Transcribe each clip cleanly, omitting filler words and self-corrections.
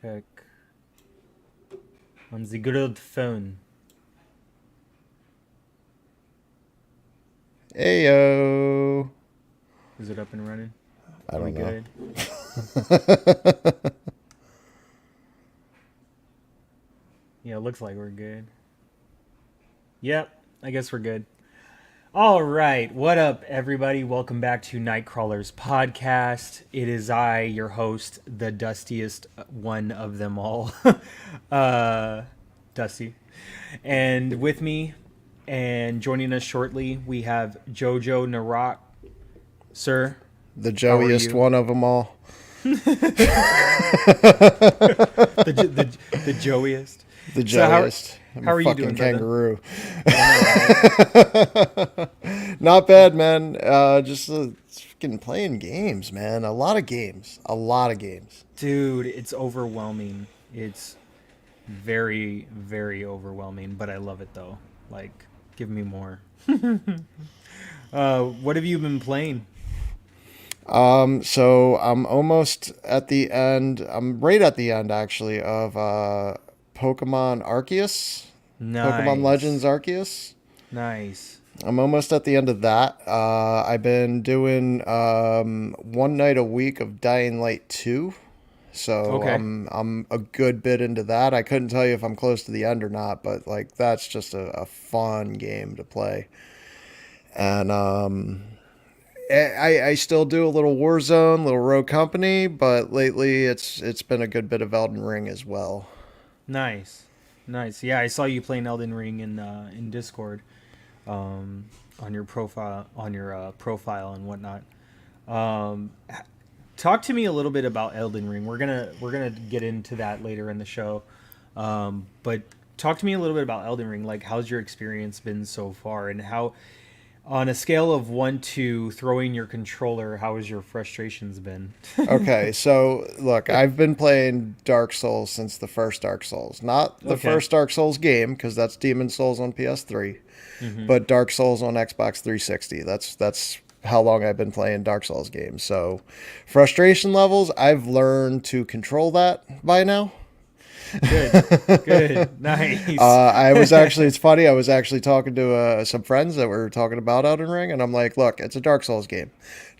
Heck. On the good old phone. Ayo. Is it up and running? I Are we don't know. good? Yeah, it looks like we're good. Yep, I guess we're good. All right, what up, everybody? Welcome back to Nightcrawler's podcast. It is I, your host, the dustiest one of them all, uh, Dusty. And with me and joining us shortly, we have Jojo Narak. Sir, The how are joeyest you? one of them all. The Joeyest. The So joeyest. I'm how a are you fucking doing, brother? kangaroo. I know, right? Not bad, man. Just fucking playing games, man. A lot of games. A lot of games. Dude, it's overwhelming. It's very, very overwhelming, but I love it though. Like, give me more. What have you been playing? So I'm almost at the end. I'm right at the end, actually, of Pokemon Arceus. Pokemon Legends Nice, Arceus. nice. I'm almost at the end of that. I've been doing one night a week of Dying Light 2. So Okay, I'm a good bit into that. I couldn't tell you if I'm close to the end or not, but like that's just a fun game to play. And I still do a little Warzone, little Rogue Company, but lately it's been a good bit of Elden Ring as well. nice, nice. Yeah, I saw you playing Elden Ring in Discord, on your profile and whatnot. Um, Talk to me a little bit about Elden Ring. We're gonna get into that later in the show, but talk to me a little bit about Elden Ring. Like, how's your experience been so far, and how, on a scale of 1 to throwing your controller, how has your frustrations been? Okay, so look, I've been playing Dark Souls since the first Dark Souls. Not the Okay. first Dark Souls game, because that's Demon Souls on PS3, Mm-hmm. but Dark Souls on Xbox 360. That's how long I've been playing Dark Souls games. So, frustration levels, I've learned to control that by now. Good. Good. Nice. I was actually, it's funny, I was actually talking to some friends that were talking about Elden Ring, and I'm like, look, it's a Dark Souls game.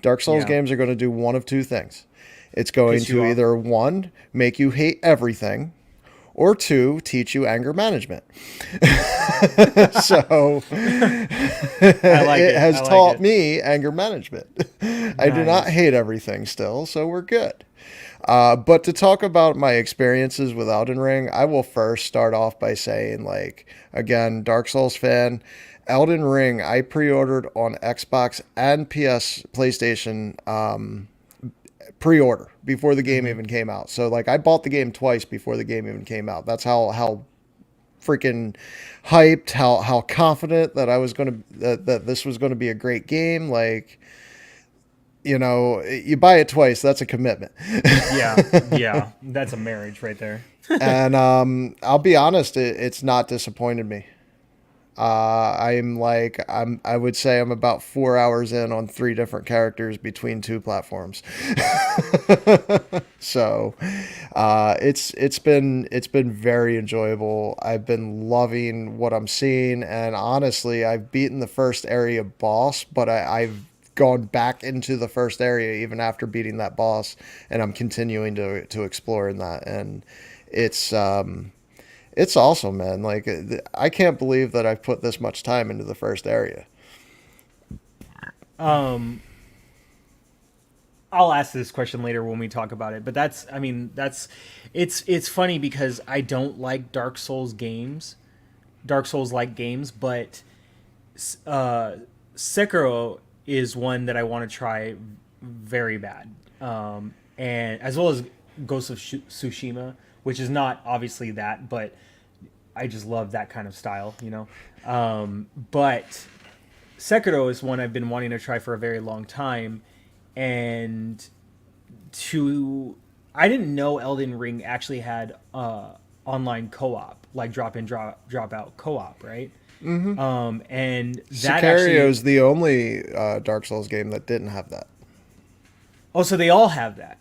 Dark Souls Yeah. games are going to do one of two things. It's going Piss you to off. either one, make you hate everything, or two, teach you anger management. So I like it it. I has like taught it. me anger management. I do not Nice. hate everything still, so we're good. But to talk about my experiences with Elden Ring, I will first start off by saying, like, again, Dark Souls fan. Elden Ring, I pre-ordered on Xbox and PlayStation pre-order before the game Mm-hmm. even came out. So like, I bought the game twice before the game even came out. That's how freaking hyped, how confident that I was gonna that this was gonna be a great game. Like, you buy it twice, that's a commitment. Yeah. Yeah. That's a marriage right there. And I'll be honest, it's not disappointed me. I would say I'm about 4 hours in on three different characters between two platforms. So it's been very enjoyable. I've been loving what I'm seeing, and honestly, I've beaten the first area boss, but I've gone back into the first area even after beating that boss, and I'm continuing to explore in that, and it's it's awesome, man. Like, I can't believe that I've put this much time into the first area. Um, I'll ask this question later when we talk about it, but I mean, it's funny because I don't like Dark Souls like games, but uh, Sekiro is one that I want to try very bad, and as well as Ghost of Tsushima, which is not obviously that, but I just love that kind of style, you know. But Sekiro is one I've been wanting to try for a very long time, and to I didn't know Elden Ring actually had online co-op, like drop in drop out co-op, right? And that actually, Sicario's the only Dark Souls game that didn't have that. oh, so they all have that.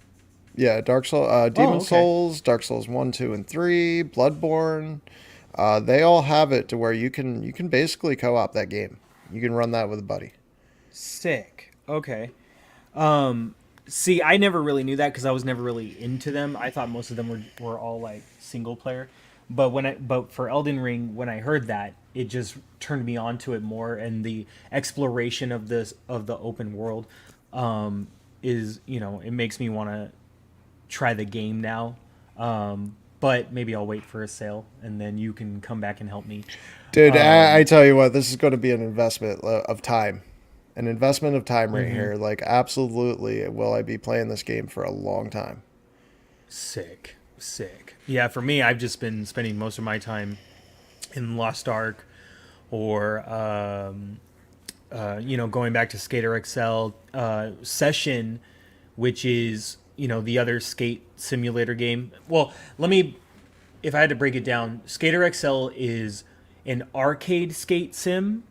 Yeah, Oh, Demon okay. Souls, Dark Souls 1, 2, and 3, Bloodborne. They all have it to where you can basically co-op that game. You can run that with a buddy. Sick. Okay. Um, See, I never really knew that because I was never really into them. I thought most of them were all like single player. But for Elden Ring, when I heard that, it just turned me on to it more, and the exploration of the open world is, it makes me want to try the game now. But maybe I'll wait for a sale, and then you can come back and help me. Dude, I Um, tell you what, this is going to be an investment of time. An investment of time right mhm. here. Like, absolutely, will I be playing this game for a long time? Sick, sick. Yeah, for me, I've just been spending most of my time in Lost Ark, or going back to Skater XL Session, which is the other skate simulator game. Well, if I had to break it down, Skater XL is an arcade skate sim,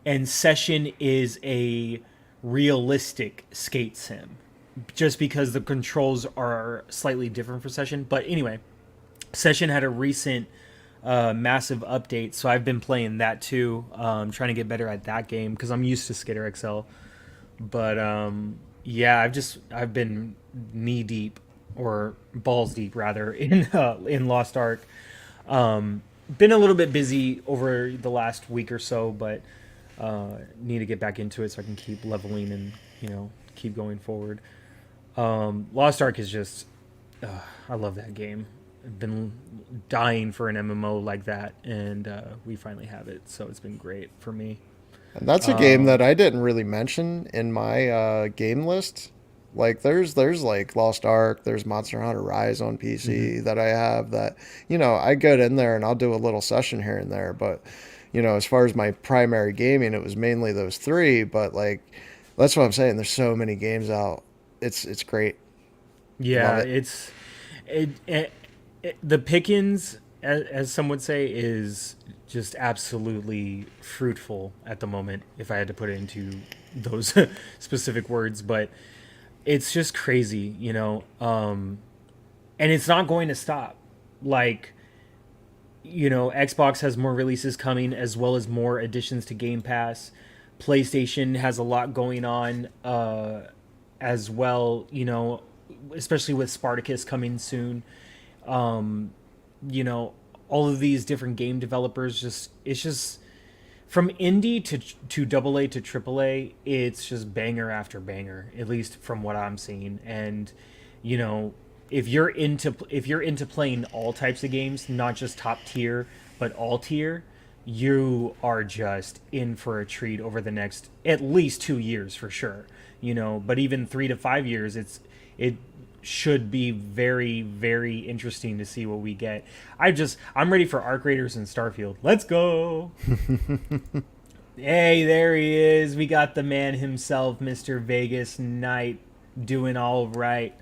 and Session is a realistic skate sim. Just because the controls are slightly different for Session, but anyway, Session had a recent massive update, so I've been playing that too. Trying to get better at that game because I'm used to Skater XL. But yeah, I've been knee deep, or balls deep rather, in Lost Ark. Been a little bit busy over the last week or so, but need to get back into it so I can keep leveling and keep going forward. Lost Ark is just I love that game. I've been dying for an MMO like that, and we finally have it, so it's been great for me. And that's a game that I didn't really mention in my game list. Like there's like Lost Ark, there's Monster Hunter Rise on Mm-hmm. PC that I have that I get in there and I'll do a little session here and there, but as far as my primary gaming, it was mainly those three. But like that's what I'm saying. There's so many games out. It's great. Love Yeah, it. the Pickens, as some would say, is just absolutely fruitful at the moment. If I had to put it into those specific words, but it's just crazy, and it's not going to stop. Like, Xbox has more releases coming, as well as more additions to Game Pass. PlayStation has a lot going on as well, especially with Spartacus coming soon. Um, all of these different game developers, it's just from indie to double A to triple A, it's just banger after banger, at least from what I'm seeing. And you know, if you're into playing all types of games, not just top tier but all tier, you are just in for a treat over the next at least 2 years for sure. But even 3 to 5 years, it should be very, very interesting to see what we get. I'm ready for Arc Raiders and Starfield. Let's go. Hey, there he is. We got the man himself, Mr. Vegas Knight, doing all right.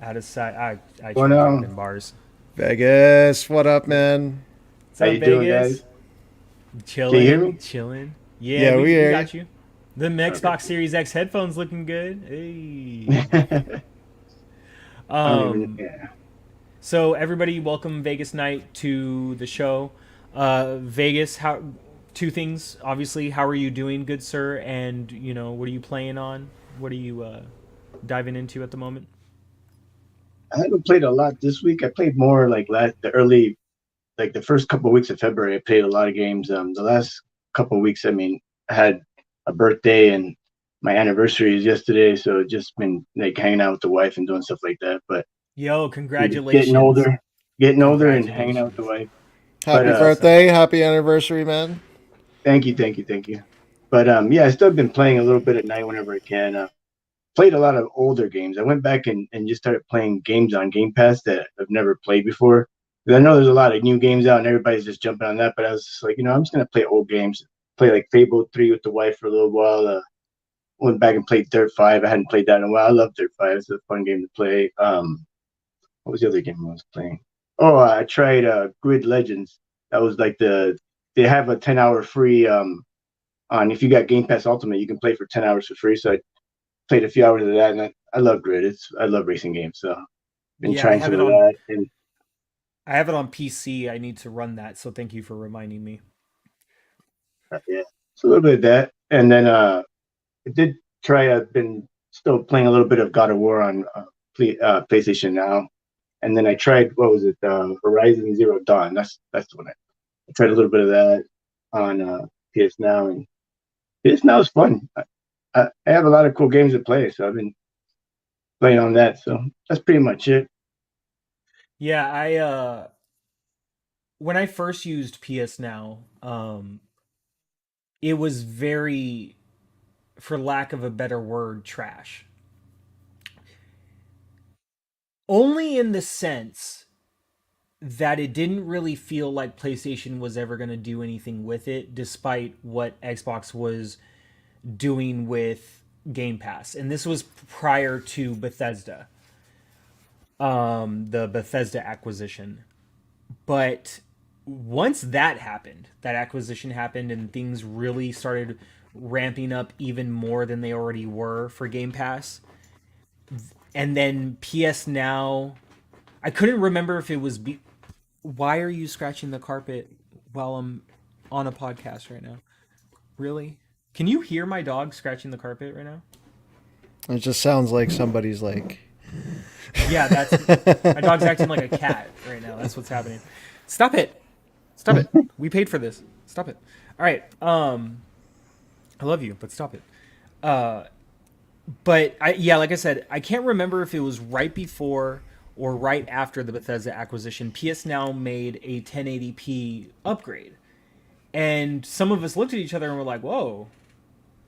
Out of sight. I Well, try to keep it now, in bars. Vegas, what up, man? What's how up, you doing, Vegas? guys? Can you hear Chilling, me? chilling. Yeah, Yeah, we we we hear you. got you. The Okay, Xbox cool. Series X headphones looking good. Hey. I don't even. Um. Yeah. So everybody, welcome Vegas Knight to the show. Vegas, how? Two things, obviously. How are you doing, good sir? And what are you playing on? What are you diving into at the moment? I haven't played a lot this week. I played more like like the first couple of weeks of February. I played a lot of games. The last couple of weeks, I mean, I had a birthday and my anniversary is yesterday, so just been like hanging out with the wife and doing stuff like that. But Yo, getting congratulations. older, getting older, and hanging out with the Congratulations. wife. But Happy That's what's up. birthday, happy anniversary, man. thank you, thank you, thank you. But yeah, I still been playing a little bit at night whenever I can. Played a lot of older games. I went back and just started playing games on Game Pass that I've never played before. 'Cause I know there's a lot of new games out and everybody's just jumping on that, but I was just like, I'm just gonna play old games. Play like Fable 3 with the wife for a little while. Went back and played Dirt 5. I hadn't played that in a while. I love Dirt 5. It's a fun game to play. What was the other game I was playing? Oh, I tried Grid Legends. That was like they have a 10-hour free on if you got Game Pass Ultimate, you can play for 10 hours for free. So I played a few hours of that, and I love Grid. I love racing games, so been Yeah, I trying have some it of on. that. And I have it on PC. I need to run that, so thank you for reminding me. yeah, it's a little bit of that. And then I did try. I've been still playing a little bit of God of War on PlayStation now. And then I tried what was it, Horizon Zero Dawn. That's the one I tried a little bit of that on PS Now, and PS Now is fun. I have a lot of cool games to play, so I've been playing on that. So that's pretty much it. Yeah, I when I first used PS Now, it was very, for lack of a better word, trash. Only in the sense that it didn't really feel like PlayStation was ever going to do anything with it, despite what Xbox was doing with Game Pass. And this was prior to Bethesda, the Bethesda acquisition. But once that happened, that acquisition happened, and things really started ramping up even more than they already were for Game Pass. And then PS Now, I couldn't remember if it was. Why are you scratching the carpet while I'm on a podcast right now? Really? Can you hear my dog scratching the carpet right now? It just sounds like somebody's like, Yeah, that's my dog's acting like a cat right now. That's what's happening. Stop it. Stop it. We paid for this. Stop it. All right. I love you, but stop it. Uh but yeah, like I said, I can't remember if it was right before or right after the Bethesda acquisition. PS Now made a 1080p upgrade. And some of us looked at each other and were like, "Whoa."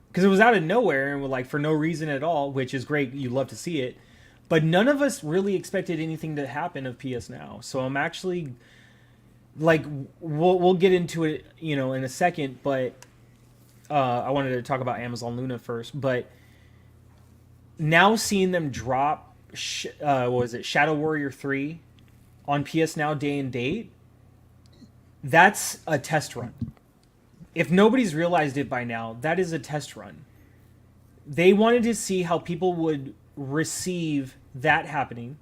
Because it was out of nowhere and we're like for no reason at all, which is great. You love to see it. But none of us really expected anything to happen of PS Now. So I'm actually like we'll get into it, in a second, but I wanted to talk about Amazon Luna first, but now seeing them drop what was it, Shadow Warrior 3 on PS Now day and date, that's a test run. If nobody's realized it by now, that is a test run. They wanted to see how people would receive that happening.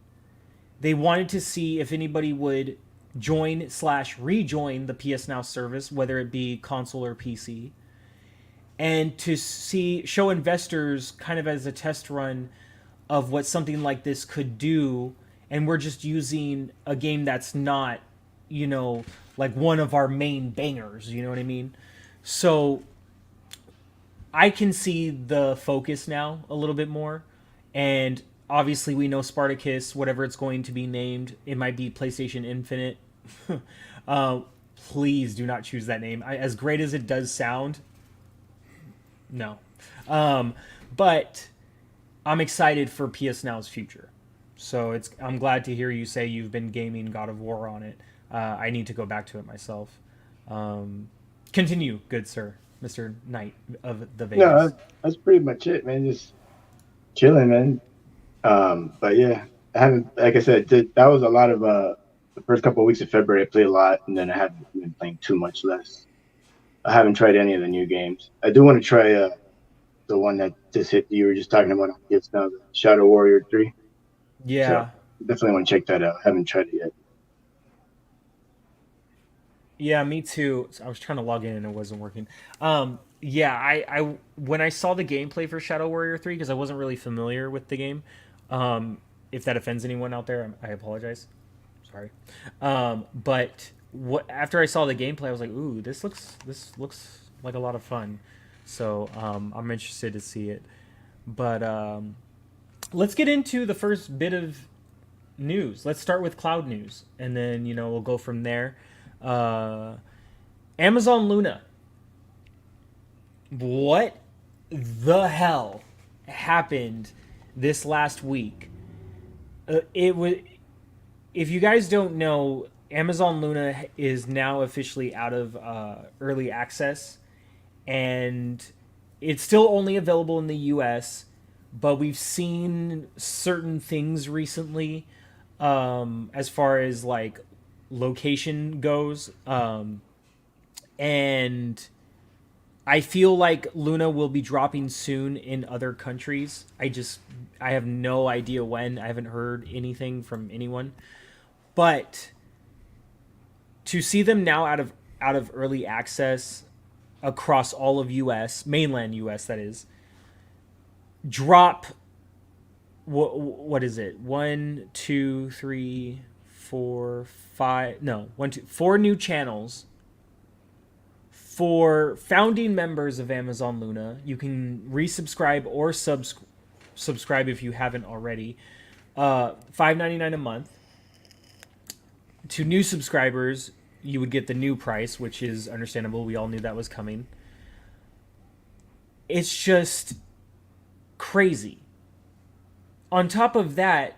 They wanted to see if anybody would join/rejoin the PS Now service, whether it be console or PC, and to show investors kind of as a test run of what something like this could do. And we're just using a game that's not, like one of our main bangers. You know what I mean? So I can see the focus now a little bit more. And obviously, we know Spartacus, whatever it's going to be named, it might be PlayStation Infinite. uh, please do not choose that name. As great as it does sound, no. But I'm excited for PS Now's future. So I'm glad to hear you say you've been gaming God of War on it. I need to go back to it myself. Um, Continue, good sir, Mr. Knight of the No, Vegas. that's pretty much it, man. Just chilling, man. But yeah, I haven't, like I said, that was a lot of the first couple of weeks of February. I played a lot, and then I haven't been playing too much less. I haven't tried any of the new games. I do want to try the one that just hit you were just talking about. It's now the Shadow Warrior 3. So Yeah, definitely want to check that out. Haven't tried it yet. yeah, me too. I was trying to log in and it wasn't working. Yeah, I when I saw the gameplay for Shadow Warrior 3, because I wasn't really familiar with the game. If that offends anyone out there, I apologize. Sorry. But what after I saw the gameplay, I was like, "Ooh, this looks like a lot of fun." So I'm interested to see it. But let's get into the first bit of news. Let's start with cloud news, and then we'll go from there. Uh, Amazon Luna. What the hell happened this last week? It was. If you guys don't know, Amazon Luna is now officially out of early access, and it's still only available in the U.S. But we've seen certain things recently, as far as like location goes, and I feel like Luna will be dropping soon in other countries. I have no idea when. I haven't heard anything from anyone. But to see them now out of early access across all of US, mainland US that is, drop what is it? One, two, three, four, five. No, one, two, four new channels for founding members of Amazon Luna. You can resubscribe or subscribe if you haven't already. $5.99 a month. To new subscribers, you would get the new price, which is understandable. We all knew that was coming. It's just crazy. On top of that,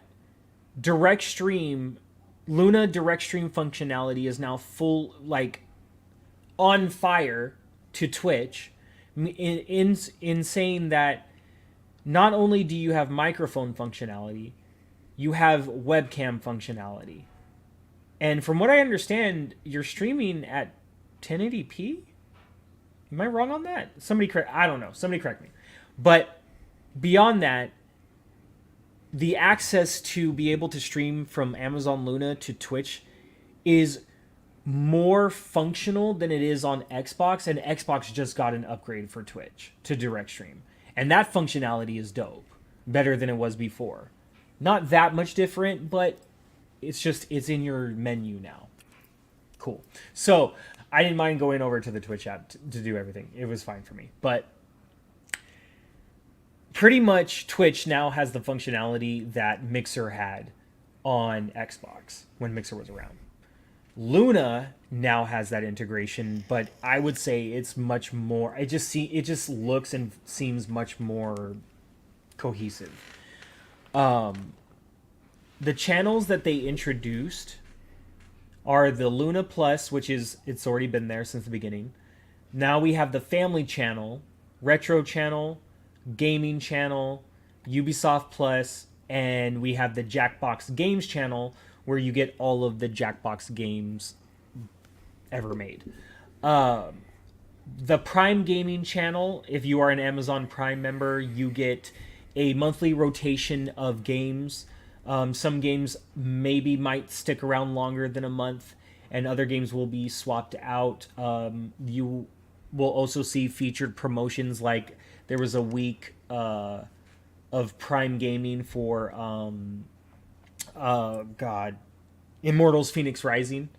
direct stream Luna direct stream functionality is now full, like, on fire to Twitch, in saying that not only do you have microphone functionality, you have webcam functionality. And from what I understand, you're streaming at 1080p. Am I wrong on that? I don't know. Somebody correct me. But beyond that, the access to be able to stream from Amazon Luna to Twitch is more functional than it is on Xbox, and Xbox just got an upgrade for Twitch to direct stream. And that functionality is dope. Better than it was before. Not that much different, but it's in your menu now. Cool. So, I didn't mind going over to the Twitch app to do everything. It was fine for me. But pretty much Twitch now has the functionality that Mixer had on Xbox when Mixer was around. Luna now has that integration, but I would say it's much more. It just looks and seems much more cohesive. The channels that they introduced are the Luna Plus, which is it's already been there since the beginning. Now we have the Family Channel, Retro Channel, Gaming Channel, Ubisoft Plus, and we have the Jackbox Games Channel, where you get all of the Jackbox games ever made. The Prime Gaming Channel, if you are an Amazon Prime member, you get a monthly rotation of games. Some games maybe might stick around longer than a month, and other games will be swapped out. You will also see featured promotions, like there was a week of Prime Gaming for God, Immortals Phoenix Rising.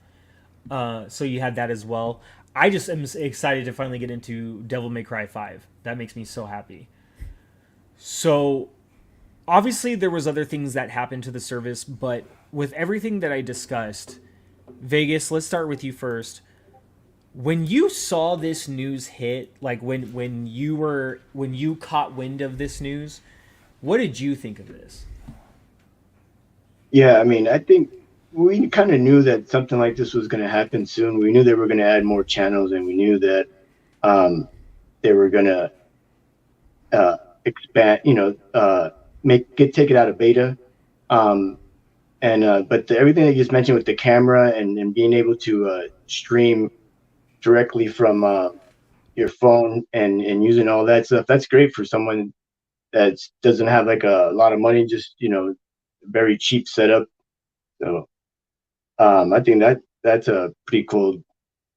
So you had that as well. I just am excited to finally get into Devil May Cry 5. That makes me so happy. So obviously there was other things that happened to the service, but with everything that I discussed, Vegas, let's start with you first. When you saw this news hit, like when you caught wind of this news, what did you think of this? Yeah, I mean, I think we kind of knew that something like this was going to happen soon. We knew they were going to add more channels, and we knew that um, they were going to expand, take it out of beta. Um, but everything that you just mentioned with the camera and being able to stream directly from your phone and using all that stuff, that's great for someone that doesn't have like a lot of money, just very cheap setup. So I think that's a pretty cool. I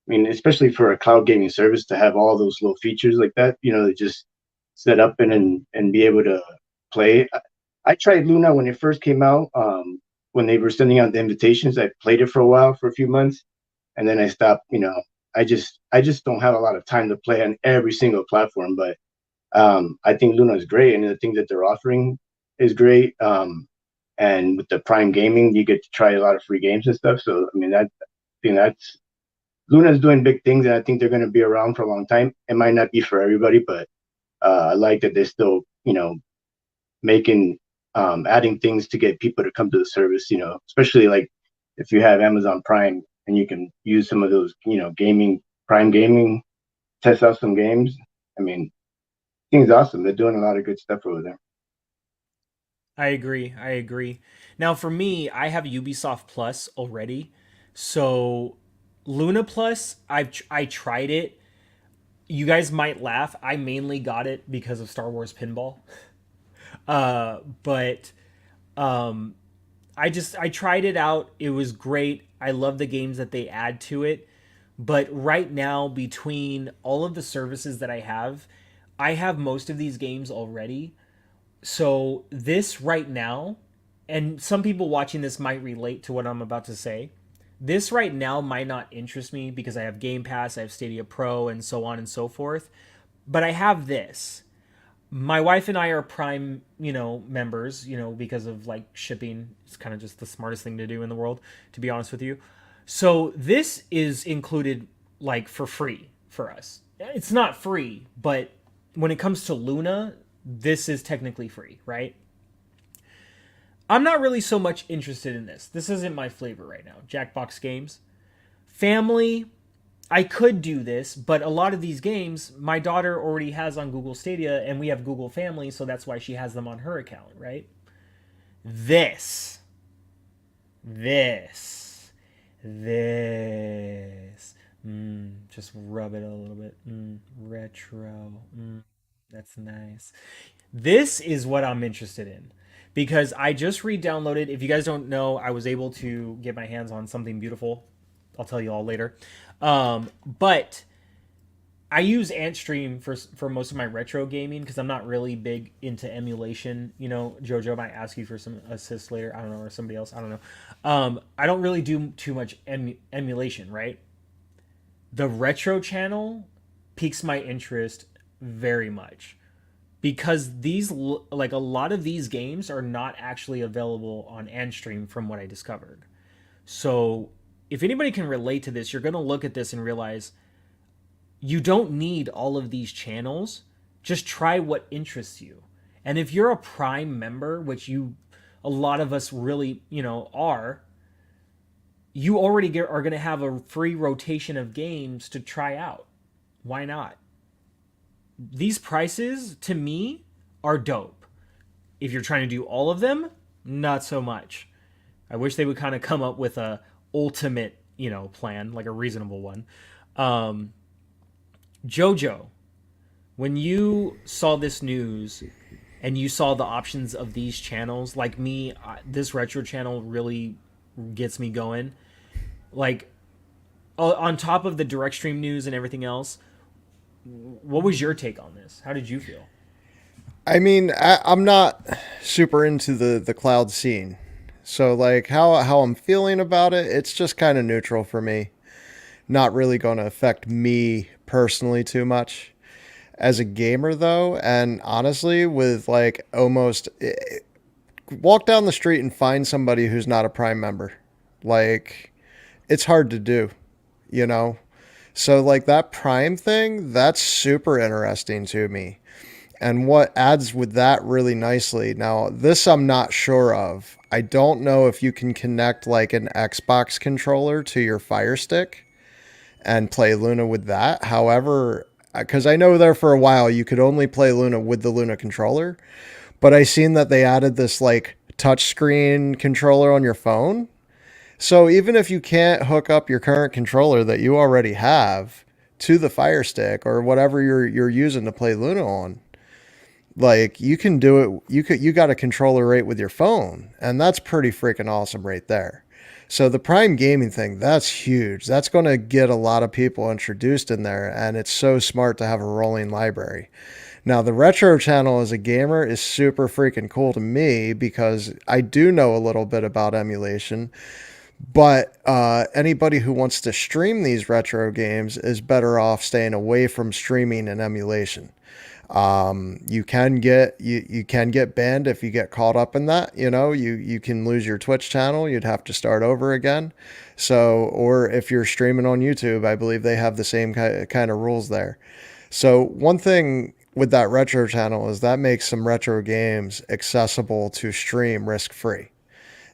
mean, especially for a cloud gaming service to have all those little features like that, to just set up and be able to play. I tried Luna when it first came out. When they were sending out the invitations, I played it for a while, for a few months, and then I stopped. I just don't have a lot of time to play on every single platform. But I think Luna is great, and the thing that they're offering is great. And with the Prime Gaming, you get to try a lot of free games and stuff. So I mean, I think that's Luna's doing big things, and I think they're going to be around for a long time. It might not be for everybody, but I like that they're still, making adding things to get people to come to the service. Especially like if you have Amazon Prime and you can use some of those, gaming Prime Gaming, test out some games. I mean, things awesome. They're doing a lot of good stuff over there. I agree. I agree. Now, for me, I have Ubisoft Plus already. So, Luna Plus, I tried it. You guys might laugh. I mainly got it because of Star Wars Pinball. But I tried it out. It was great. I love the games that they add to it. But right now, between all of the services that I have most of these games already. So this right now, and some people watching this might relate to what I'm about to say. This right now might not interest me because I have Game Pass, I have Stadia Pro, and so on and so forth. But I have this. My wife and I are Prime, members, because of like shipping. It's kind of just the smartest thing to do in the world, to be honest with you. So this is included like for free for us. It's not free, but when it comes to Luna, this is technically free, right? I'm not really so much interested in this. This isn't my flavor right now. Jackbox games. Family, I could do this, but a lot of these games my daughter already has on Google Stadia, and we have Google Family, so that's why she has them on her account, right? This, this, this. Just rub it a little bit. Retro. That's nice. This is what I'm interested in because I just re-downloaded. If you guys don't know, I was able to get my hands on something beautiful. I'll tell you all later. But I use AntStream for most of my retro gaming because I'm not really big into emulation. Jojo might ask you for some assist later. I don't know, or somebody else. I don't know. I don't really do too much emulation, right? The retro channel piques my interest very much because these like a lot of these games are not actually available on AntStream from what I discovered. So if anybody can relate to this, you're going to look at this and realize you don't need all of these channels. Just try what interests you. And if you're a Prime member, which a lot of us really, are, you already are going to have a free rotation of games to try out. Why not? These prices, to me, are dope. If you're trying to do all of them, not so much. I wish they would kind of come up with a ultimate, plan, like a reasonable one. Jojo, when you saw this news and you saw the options of these channels, like me, this retro channel really gets me going. Like, on top of the direct stream news and everything else, what was your take on this? How did you feel? I mean, I'm not super into the cloud scene. So like how I'm feeling about it, it's just kind of neutral for me. Not really going to affect me personally too much. As a gamer though, and honestly with like almost walk down the street and find somebody who's not a Prime member. Like it's hard to do, you know? So like that Prime thing, that's super interesting to me. And what adds with that really nicely. Now, this I'm not sure of. I don't know if you can connect like an Xbox controller to your Fire Stick and play Luna with that. However, because I know there for a while you could only play Luna with the Luna controller, but I seen that they added this like touchscreen controller on your phone. So even if you can't hook up your current controller that you already have to the Fire Stick or whatever you're using to play Luna on, like you can do it. You got a controller right with your phone, and that's pretty freaking awesome right there. So the Prime gaming thing, that's huge. That's going to get a lot of people introduced in there, and it's so smart to have a rolling library. Now, the retro channel as a gamer is super freaking cool to me because I do know a little bit about emulation. But anybody who wants to stream these retro games is better off staying away from streaming and emulation. You can get banned if you get caught up in that. You can lose your Twitch channel. You'd have to start over again. So, or if you're streaming on YouTube, I believe they have the same kind of rules there. So one thing with that retro channel is that makes some retro games accessible to stream risk-free.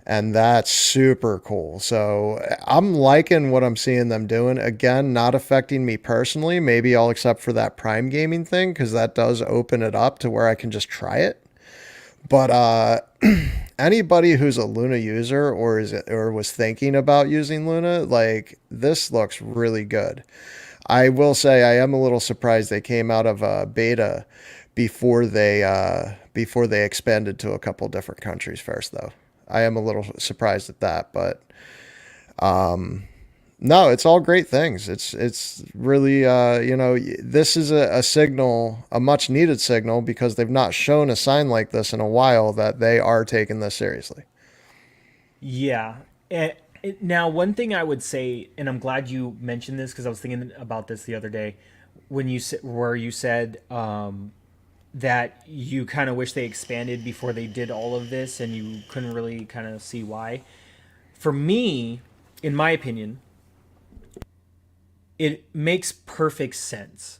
And that's super cool. So I'm liking what I'm seeing them doing. Again, not affecting me personally, maybe all except for that Prime gaming thing, because that does open it up to where I can just try it. But anybody who's a Luna user or was thinking about using Luna, like this looks really good. I will say I am a little surprised they came out of beta before they expanded to a couple different countries first, though. I am a little surprised at that, but no, it's all great things. It's really this is a signal, a much needed signal, because they've not shown a sign like this in a while that they are taking this seriously. Yeah. Now, one thing I would say, and I'm glad you mentioned this because I was thinking about this the other day, when where you said that you kind of wish they expanded before they did all of this, and you couldn't really kind of see why. For me, in my opinion, it makes perfect sense.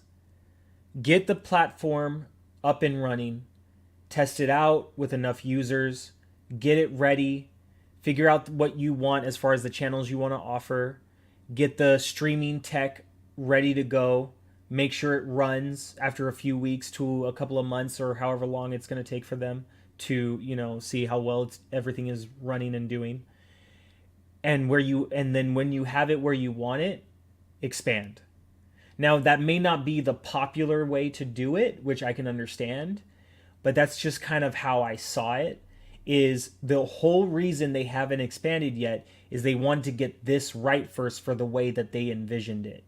Get the platform up and running, test it out with enough users, get it ready, figure out what you want as far as the channels you want to offer, get the streaming tech ready to go, make sure it runs after a few weeks to a couple of months or however long it's going to take for them to, see how well everything is running and doing. And then when you have it where you want it, expand. Now, that may not be the popular way to do it, which I can understand, but that's just kind of how I saw it. Is the whole reason they haven't expanded yet is they wanted to get this right first for the way that they envisioned it.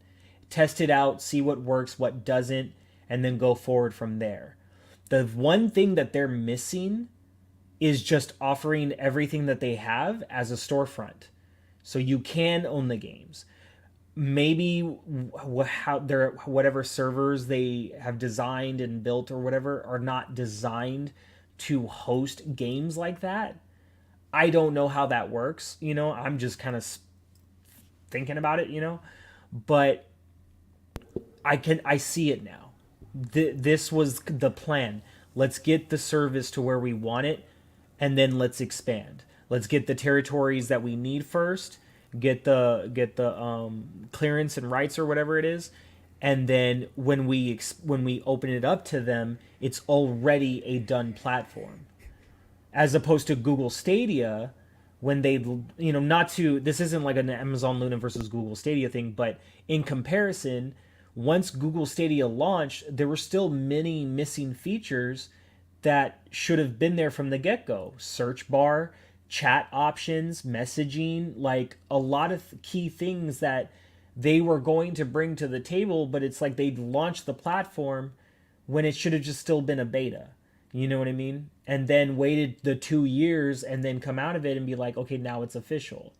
Test it out, see what works, what doesn't, and then go forward from there. The one thing that they're missing is just offering everything that they have as a storefront. So you can own the games. Maybe how their whatever servers they have designed and built or whatever are not designed to host games like that. I don't know how that works, I'm just kind of thinking about it, but I see it now. This was the plan. Let's get the service to where we want it, and then let's expand. Let's get the territories that we need first. Get the clearance and rights or whatever it is, and then when we open it up to them, it's already a done platform. As opposed to Google Stadia, when they, not to, this isn't like an Amazon Luna versus Google Stadia thing, but in comparison, once Google Stadia launched, there were still many missing features that should have been there from the get-go. Search bar, chat options, messaging, like a lot of key things that they were going to bring to the table, but it's like they'd launched the platform when it should have just still been a beta. You know what I mean? And then waited the 2 years and then come out of it and be like, okay, now it's official.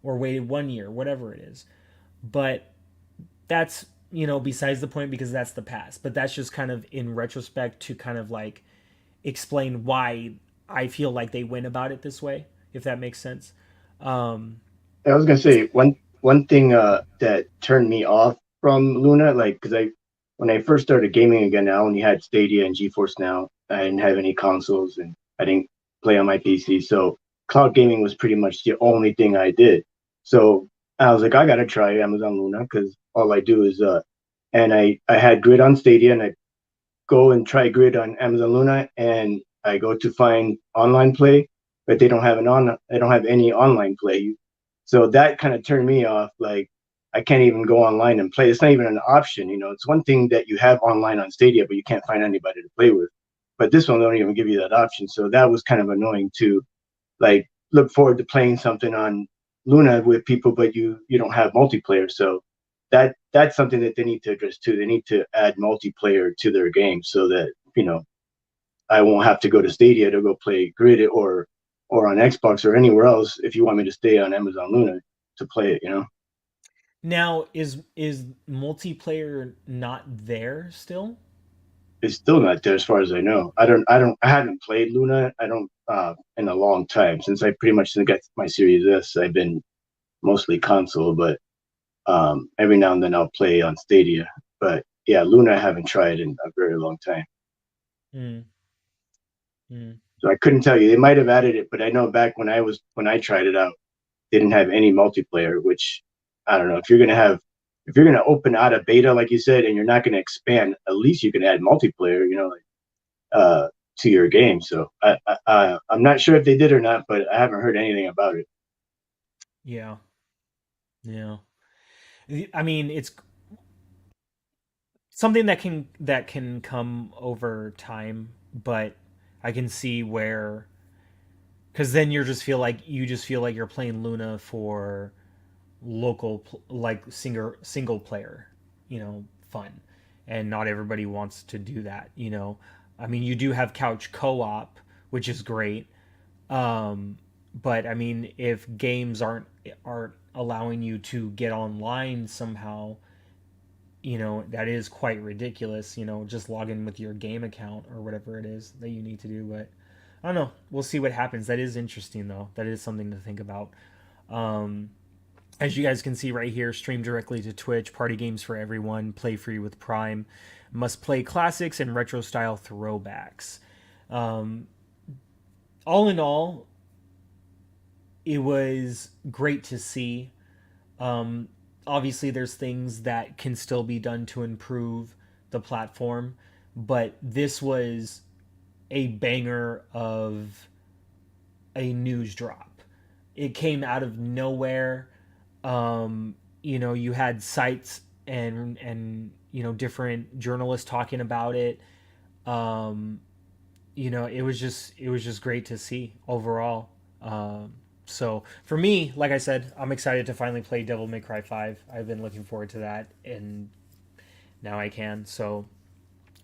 Or waited 1 year, whatever it is. But that's, besides the point because that's the past. But that's just kind of in retrospect to kind of like explain why I feel like they went about it this way, if that makes sense. Um, I was gonna say one thing that turned me off from Luna, like because I when I first started gaming again, I only had Stadia and GeForce Now. I didn't have any consoles, and I didn't play on my PC. So cloud gaming was pretty much the only thing I did. So I was like, I gotta try Amazon Luna because all I do is and I had Grid on Stadia, and I go and try Grid on Amazon Luna, and I go to find online play, but they don't have any online play. So that kind of turned me off. Like I can't even go online and play. It's not even an option. It's one thing that you have online on Stadia, but you can't find anybody to play with. But this one don't even give you that option. So that was kind of annoying too. Like look forward to playing something on Luna with people, but you don't have multiplayer. So that's something that they need to address too. They need to add multiplayer to their game so that I won't have to go to Stadia to go play Grid or on Xbox or anywhere else if you want me to stay on Amazon Luna to play it. Now, is multiplayer not there still? It's still not there as far as I know. I haven't played Luna. I don't in a long time since I pretty much got my Series S. I've been mostly console, but every now and then I'll play on Stadia. But yeah, Luna I haven't tried in a very long time. Mm, mm. So I couldn't tell you. They might have added it, but I know back when I tried it out, they didn't have any multiplayer, which I don't know. If you're gonna open out a beta like you said, and you're not gonna expand, at least you can add multiplayer, like, to your game. So I'm not sure if they did or not, but I haven't heard anything about it. Yeah, yeah. I mean, something that can come over time, but I can see where, because then you just feel like you're playing Luna for like single player, fun, and not everybody wants to do that. I mean, you do have couch co-op, which is great, um, but I mean, if games aren't allowing you to get online somehow, that is quite ridiculous. Just log in with your game account or whatever it is that you need to do. But I don't know. We'll see what happens. That is interesting, though. That is something to think about. Um, as you guys can see right here, stream directly to Twitch, party games for everyone, play free with Prime, must play classics and retro style throwbacks. Um, all in all, it was great to see. Um, Obviously, there's things that can still be done to improve the platform, but this was a banger of a news drop. It came out of nowhere. You had sites and different journalists talking about it. Um, it was just great to see overall. So for me, like I said, I'm excited to finally play Devil May Cry 5. I've been looking forward to that, and now I can. So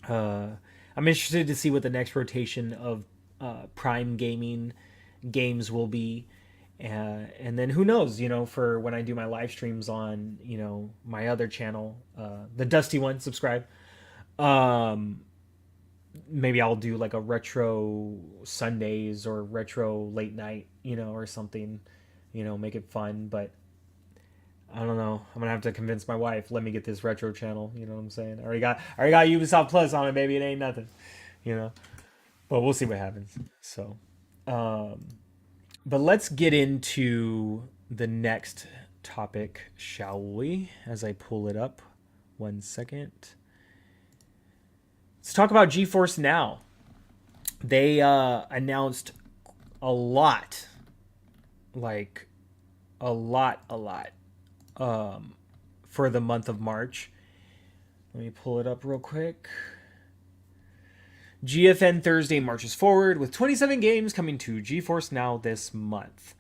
uh, I'm interested to see what the next rotation of Prime Gaming games will be. And then who knows, for when I do my live streams on, my other channel, the Dusty one, subscribe. Um, Maybe I'll do like a retro Sundays or retro late night, or something, make it fun. But I don't know. I'm gonna have to convince my wife. Let me get this retro channel. You know what I'm saying? I already got Ubisoft Plus on it, baby. It ain't nothing, you know. But we'll see what happens. So, um, but let's get into the next topic, shall we? As I pull it up, 1 second. Let's talk about GeForce Now. They announced a lot, like a lot, for the month of March. Let me pull it up real quick. GFN Thursday marches forward with 27 games coming to GeForce Now this month,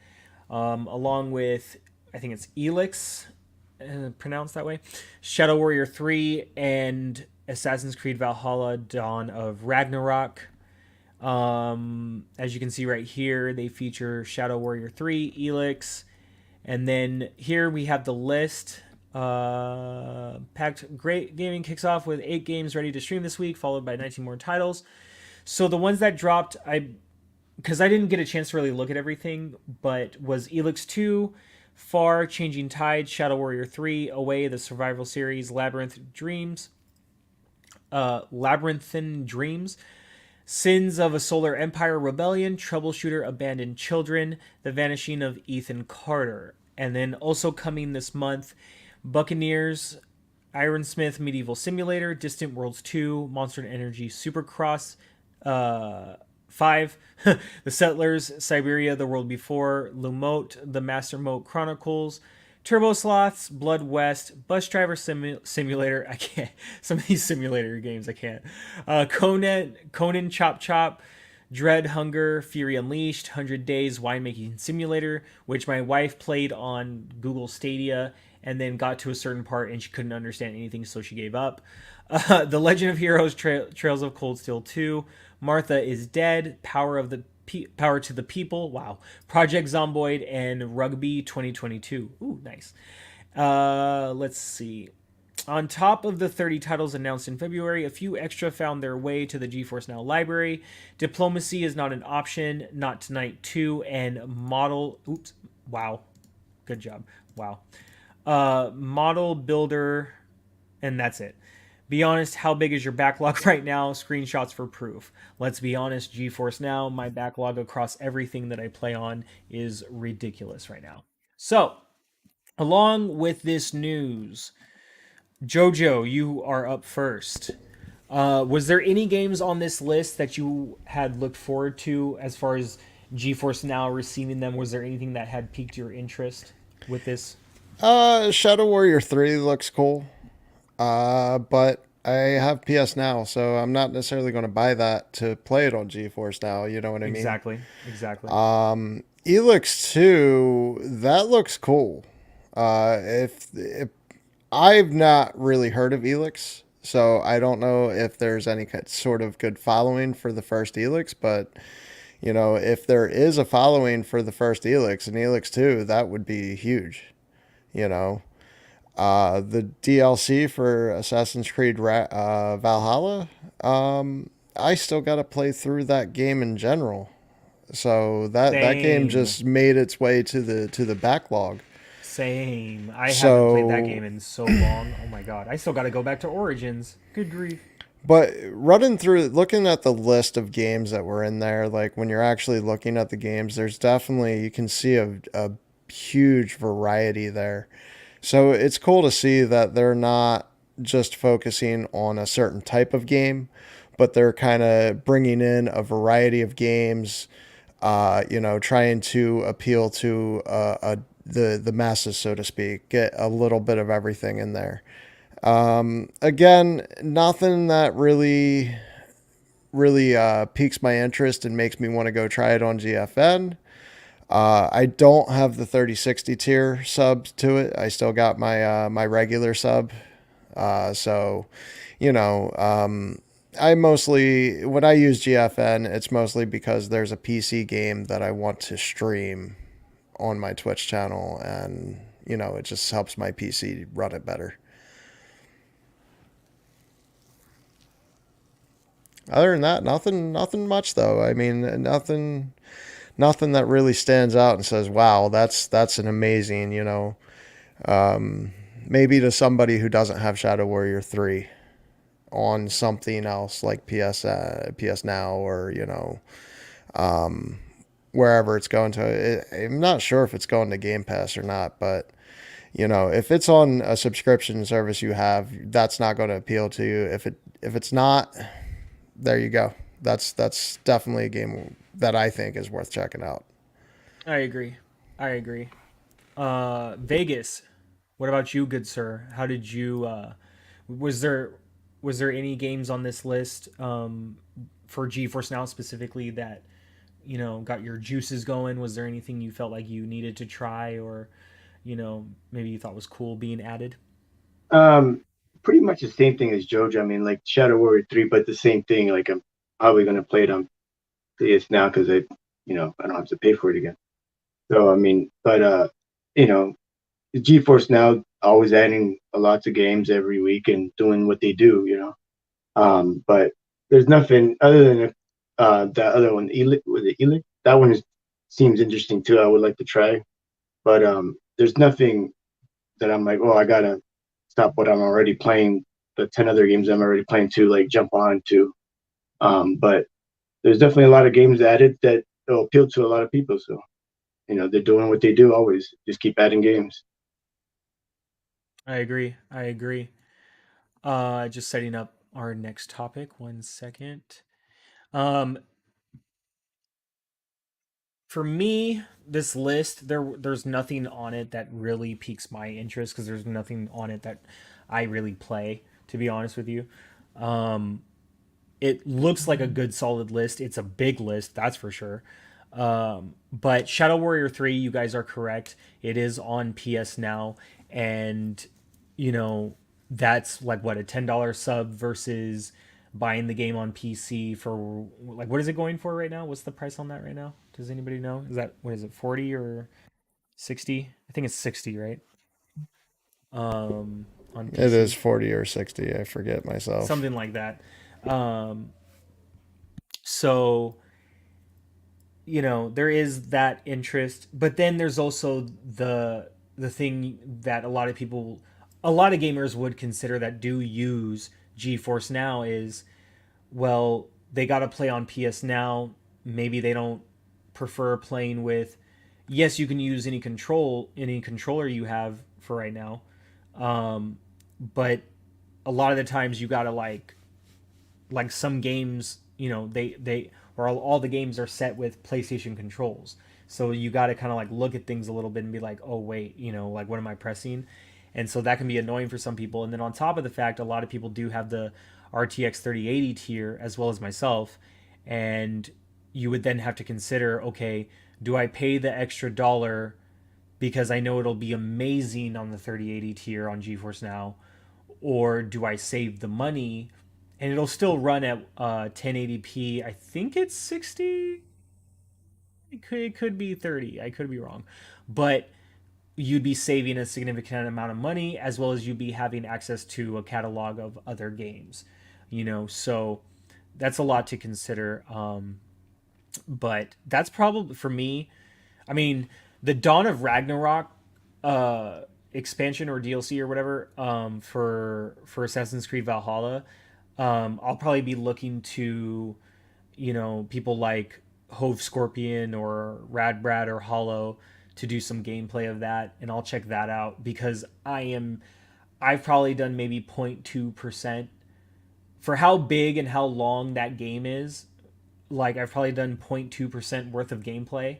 along with, I think it's Elix, pronounced that way, Shadow Warrior 3, and Assassin's Creed Valhalla Dawn of Ragnarok. As you can see right here, they feature Shadow Warrior 3, Elix, and then here we have the list. Packed Great Gaming kicks off with 8 games ready to stream this week, followed by 19 more titles. So the ones that dropped, because I didn't get a chance to really look at everything, but was Elix 2, Far, Changing Tide, Shadow Warrior 3, Away, the Survival Series, Labyrinthine Dreams, Sins of a Solar Empire Rebellion, Troubleshooter Abandoned Children, The Vanishing of Ethan Carter. And then also coming this month, Buccaneers, Ironsmith Medieval Simulator, Distant Worlds 2, Monster Energy Supercross 5, The Settlers, Siberia, The World Before, Lumote, The Master Moat Chronicles, Turbo Sloths, Blood West, Bus Driver Simulator. I can't. Some of these simulator games I can't. Conan Chop Chop, Dread Hunger, Fury Unleashed, 100 Days Winemaking Simulator, which my wife played on Google Stadia and then got to a certain part and she couldn't understand anything, so she gave up. The Legend of Heroes Trails of Cold Steel 2, Martha is Dead, Power to the People, wow, Project Zomboid, and Rugby 2022. Ooh, nice. Let's see. On top of the 30 titles announced in February, a few extra found their way to the GeForce Now library. Diplomacy is not an option, Not Tonight 2, and Model... Oops, wow. Good job. Wow. Model Builder, and that's it. Be honest, how big is your backlog right now? Screenshots for proof. Let's be honest, GeForce Now, my backlog across everything that I play on is ridiculous right now. So, along with this news, Jojo, you are up first. Was there any games on this list that you had looked forward to as far as GeForce Now receiving them? Was there anything that had piqued your interest with this? Shadow Warrior 3 looks cool. But I have PS Now, so I'm not necessarily going to buy that to play it on GeForce Now. You know what I mean? Exactly, exactly. Elix 2, that looks cool. If I've not really heard of Elix, so I don't know if there's any sort of good following for the first Elix, but if there is a following for the first Elix and Elix 2, that would be huge, you know. The DLC for Assassin's Creed Valhalla, I still got to play through that game in general. So that game Same, just made its way to the backlog. same. I haven't played that So, game in so long. Oh my god, I still got to go back to Origins. Good grief. but running through, looking at the list of games that were in there, like when you're actually looking at the games, there's definitely, you can see a huge variety there. So it's cool to see that they're not just focusing on a certain type of game, but they're kind of bringing in a variety of games, trying to appeal to the masses, so to speak, get a little bit of everything in there. Again, nothing that really piques my interest and makes me want to go try it on GFN. I don't have the 3060 tier sub to it. I still got my regular sub. So, you know, I mostly when I use GFN, it's mostly because there's a PC game that I want to stream on my Twitch channel, and it just helps my PC run it better. Other than that, nothing much though. I mean, nothing that really stands out and says, "Wow, that's an amazing," maybe to somebody who doesn't have Shadow Warrior 3 on something else like PS Now, or wherever it's going to. I'm not sure if it's going to Game Pass or not, but if it's on a subscription service you have, that's not going to appeal to you. If it's not, there you go. That's definitely a game that I think is worth checking out. I agree. I agree. Vegas. What about you, good sir? How did you? Was there was there any games on this list for GeForce Now specifically that got your juices going? Was there anything you felt like you needed to try, or maybe you thought was cool being added? Um, Pretty much the same thing as Jojo. I mean, like Shadow Warrior 3, but the same thing. Like I'm probably gonna play it on PS now because I don't have to pay for it again. So I mean, but you know, the GeForce Now always adding a lots of games every week and doing what they do. But there's nothing other than that other one, Elite. Was it Elite? That one seems interesting too. I would like to try, but there's nothing that I'm like, oh, I gotta stop what I'm already playing. The 10 other games I'm already playing to like jump on to. But there's definitely a lot of games added that will appeal to a lot of people. So they're doing what they do always. Just keep adding games. I agree. I agree. Just setting up our next topic. 1 second. Um, for me, this list there's nothing on it that really piques my interest because there's nothing on it that I really play. To be honest with you, um, it looks like a good solid list. It's a big list, that's for sure. But Shadow Warrior 3, you guys are correct. It is on PS Now, and you know that's like what, a $10 sub versus buying the game on PC for like, what is it going for right now? What's the price on that right now? Does anybody know? Is that, what is it, 40 or 60? I think it's 60, right? On It is PC, 40 or 60. I forget myself. something like that. Um, so there is that interest, but then there's also the thing that a lot of gamers would consider that do use GeForce Now is, well, they got to play on PS Now. Maybe they don't prefer playing with, yes, you can use any controller you have for right now, but a lot of the times you got to like some games, they or all the games are set with PlayStation controls. So you got to kind of like look at things a little bit and be like, oh wait, like what am I pressing? and so that can be annoying for some people. And then on top of the fact, a lot of people do have the RTX 3080 tier as well as myself, and you would then have to consider, okay, do I pay the extra dollar because I know it'll be amazing on the 3080 tier on GeForce Now, or do I save the money and it'll still run at 1080p? I think it's 60. It could be 30. I could be wrong, but you'd be saving a significant amount of money as well as you'd be having access to a catalog of other games. So that's a lot to consider. But that's probably for me. I mean, the Dawn of Ragnarok expansion or DLC or whatever, for Assassin's Creed Valhalla, I'll probably be looking to, people like Hove Scorpion or Radbrad or Hollow to do some gameplay of that, and I'll check that out because I've probably done maybe 0.2% for how big and how long that game is. Like, I've probably done 0.2% worth of gameplay.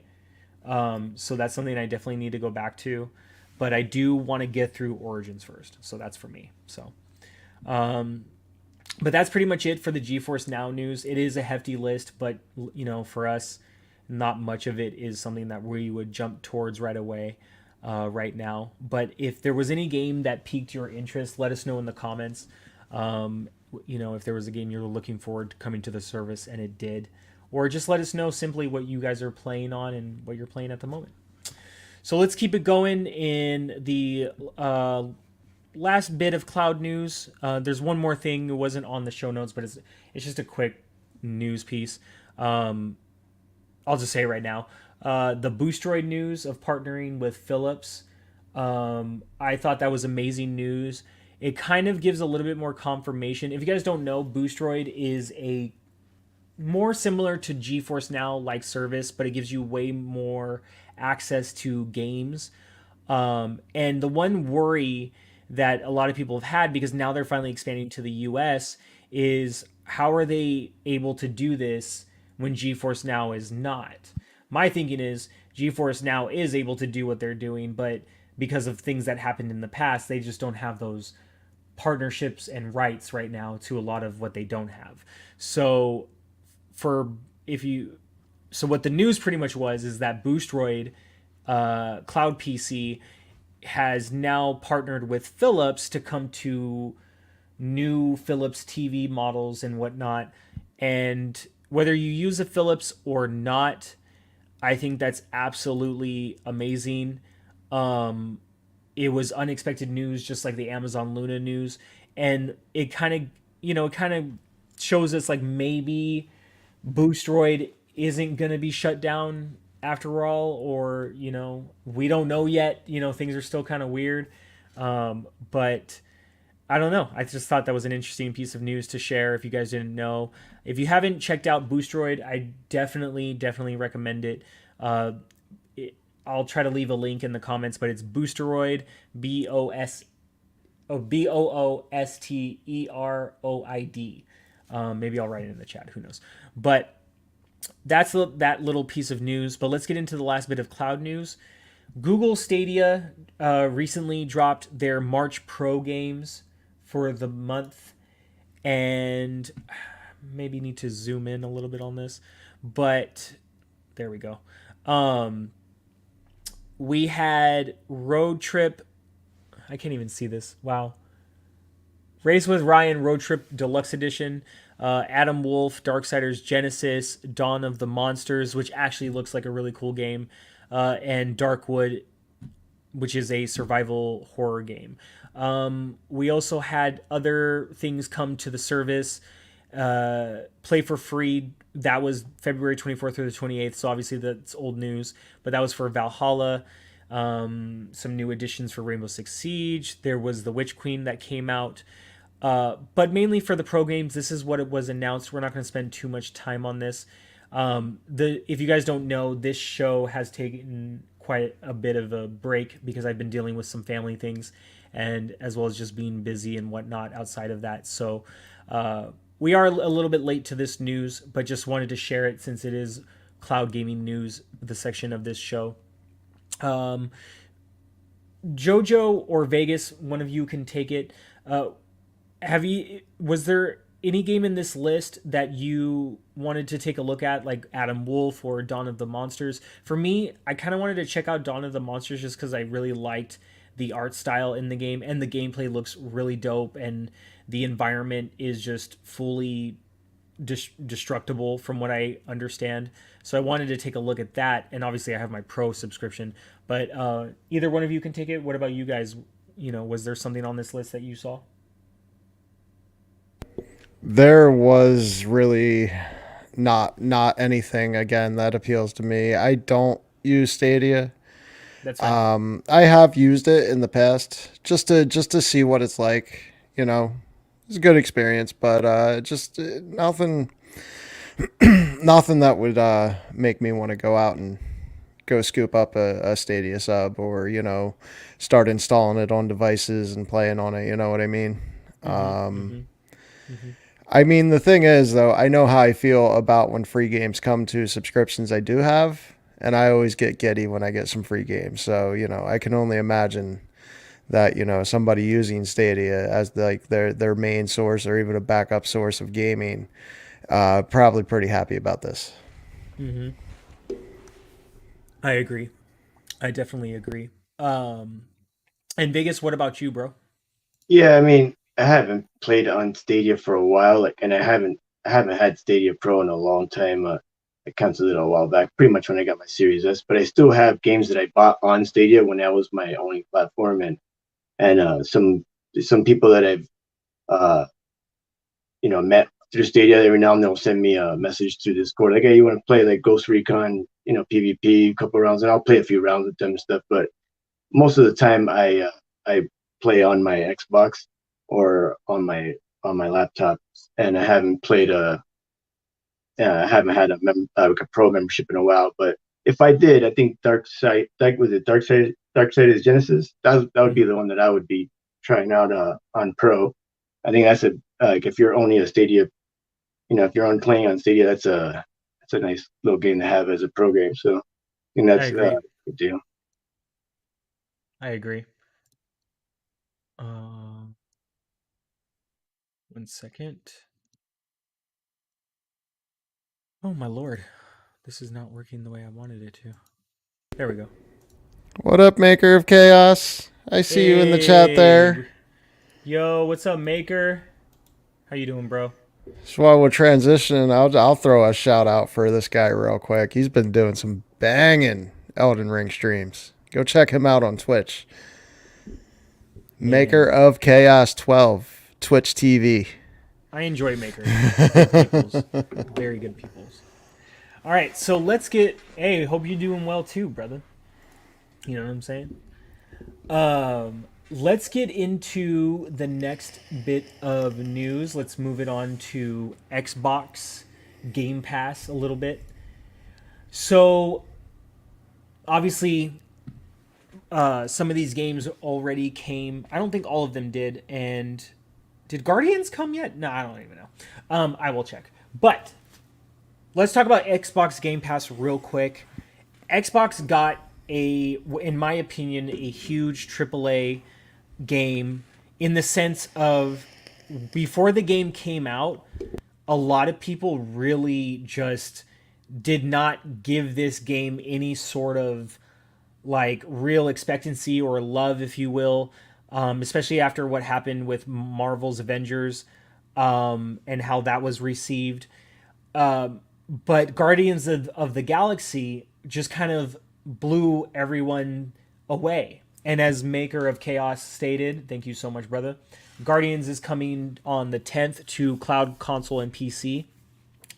So that's something I definitely need to go back to. But I do want to get through Origins first. So that's for me. So, but that's pretty much it for the GeForce Now news. It is a hefty list, but for us, not much of it is something that we would jump towards right away, right now. But if there was any game that piqued your interest, let us know in the comments. If there was a game you were looking forward to coming to the service and it did, or just let us know simply what you guys are playing on and what you're playing at the moment. So let's keep it going in the last bit of cloud news. There's one more thing that wasn't on the show notes, but it's just a quick news piece. I'll just say it right now. The Boostroid news of partnering with Philips. I thought that was amazing news. It kind of gives a little bit more confirmation. If you guys don't know, Boostroid is a more similar to GeForce Now like service, but it gives you way more access to games. And the one worry that a lot of people have had, because now they're finally expanding to the US, is how are they able to do this when GeForce Now is not? My thinking is GeForce Now is able to do what they're doing, but because of things that happened in the past, they just don't have those partnerships and rights right now to a lot of what they don't have. So what the news pretty much was is that Boostroid Cloud PC has now partnered with Philips to come to new Philips TV models and whatnot. And whether you use a Philips or not, I think that's absolutely amazing. It was unexpected news, just like the Amazon Luna news, and it kind of shows us like maybe Boostroid isn't going to be shut down after all, or we don't know yet. Things are still kind of weird, but I don't know. I just thought that was an interesting piece of news to share. If you guys didn't know, if you haven't checked out Boostroid, I definitely recommend it. I'll try to leave a link in the comments, but it's Boosteroid, Boosteroid. Maybe I'll write it in the chat. Who knows? But that's that little piece of news. But let's get into the last bit of cloud news. Google Stadia recently dropped their March Pro games for the month, and maybe need to zoom in a little bit on this, but there we go. We had Road Trip. I can't even see this. Wow. Race with Ryan Road Trip Deluxe Edition. Adam Wolf, Darksiders Genesis, Dawn of the Monsters, which actually looks like a really cool game. And Darkwood, which is a survival horror game. We also had other things come to the service. Play for free. That was February 24th through the 28th, so obviously that's old news. But that was for Valhalla. Some new additions for Rainbow Six Siege. There was the Witch Queen that came out. But mainly for the pro games, this is what it was announced. We're not going to spend too much time on this. If you guys don't know, this show has taken quite a bit of a break because I've been dealing with some family things, and as well as just being busy and whatnot outside of that. So we are a little bit late to this news, but just wanted to share it since it is cloud gaming news, the section of this show. Jojo or Vegas, one of you can take it. Uh, have you? Was there any game in this list that you wanted to take a look at, like Adam Wolf or Dawn of the Monsters? For me, I kind of wanted to check out Dawn of the Monsters just because I really liked the art style in the game, and the gameplay looks really dope, and the environment is just fully destructible from what I understand. So I wanted to take a look at that, and obviously I have my pro subscription. But either one of you can take it. What about you guys? Was there something on this list that you saw? There was really not anything again that appeals to me. I don't use Stadia. That's fine. I have used it in the past just to see what it's like. You know, it's a good experience, but just nothing nothing that would make me want to go out and go scoop up a Stadia sub or start installing it on devices and playing on it. You know what I mean? Mm-hmm. Mm-hmm. Mm-hmm. I mean, the thing is, though, I know how I feel about when free games come to subscriptions I do have, and I always get giddy when I get some free games. So, I can only imagine that, somebody using Stadia as like their main source or even a backup source of gaming, probably pretty happy about this. Mm-hmm. I agree. I definitely agree. Um, and Vegas, what about you, bro? Yeah, I mean, I haven't played on Stadia for a while, like, and I haven't had Stadia Pro in a long time. I canceled it a while back, pretty much when I got my Series S. But I still have games that I bought on Stadia when that was my only platform, and some people that I've uh met through Stadia every now and then will send me a message through Discord like, "Hey, you want to play like Ghost Recon, PvP, a couple rounds?" And I'll play a few rounds with them and stuff. But most of the time, I play on my Xbox or on my laptop, and I haven't had like a pro membership in a while. But if I did, I think Dark Side is Genesis. That would be Mm-hmm. the one that I would be trying out on pro. I think that's like if you're only a Stadia, if you're on playing on Stadia, that's a nice little game to have as a pro game. So I think I that's agree. a good deal. I agree. Um, 1 second. Oh my lord, this is not working the way I wanted it to. There we go. What up, Maker of Chaos? I see you in the chat Hey, there. yo, what's up, Maker? How you doing, bro? So while we're transitioning, I'll throw a shout out for this guy real quick. He's been doing some banging Elden Ring streams. Go check him out on Twitch. Maker Man, of Chaos 12, Twitch TV. I enjoy Maker. Good peoples, very good peoples. All right, so let's get. Hey, hope you're doing well too, brother. You know what I'm saying? Let's get into the next bit of news. Let's move it on to Xbox Game Pass a little bit. So, obviously, some of these games already came. I don't think all of them did. And did Guardians come yet? No, I don't even know. I will check. But let's talk about Xbox Game Pass real quick. Xbox got in my opinion, a huge AAA game in the sense of before the game came out, a lot of people really just did not give this game any sort of like real expectancy or love, if you will, especially after what happened with Marvel's Avengers and how that was received. But Guardians of the Galaxy just kind of blew everyone away. And as Maker of Chaos stated, thank you so much, brother. Guardians is coming on the 10th to cloud console and PC.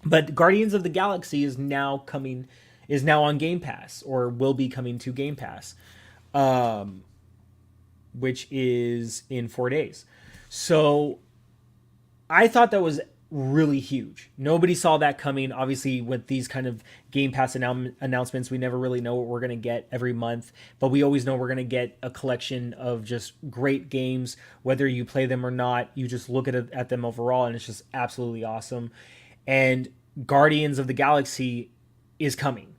But Guardians of the Galaxy is now on Game Pass or will be coming to Game Pass, which is in 4 days. So I thought that was really huge. Nobody saw that coming. Obviously, with these kind of Game Pass announcements, we never really know what we're going to get every month, but we always know we're going to get a collection of just great games. Whether you play them or not, you just look at them overall, and it's just absolutely awesome. And Guardians of the Galaxy is coming.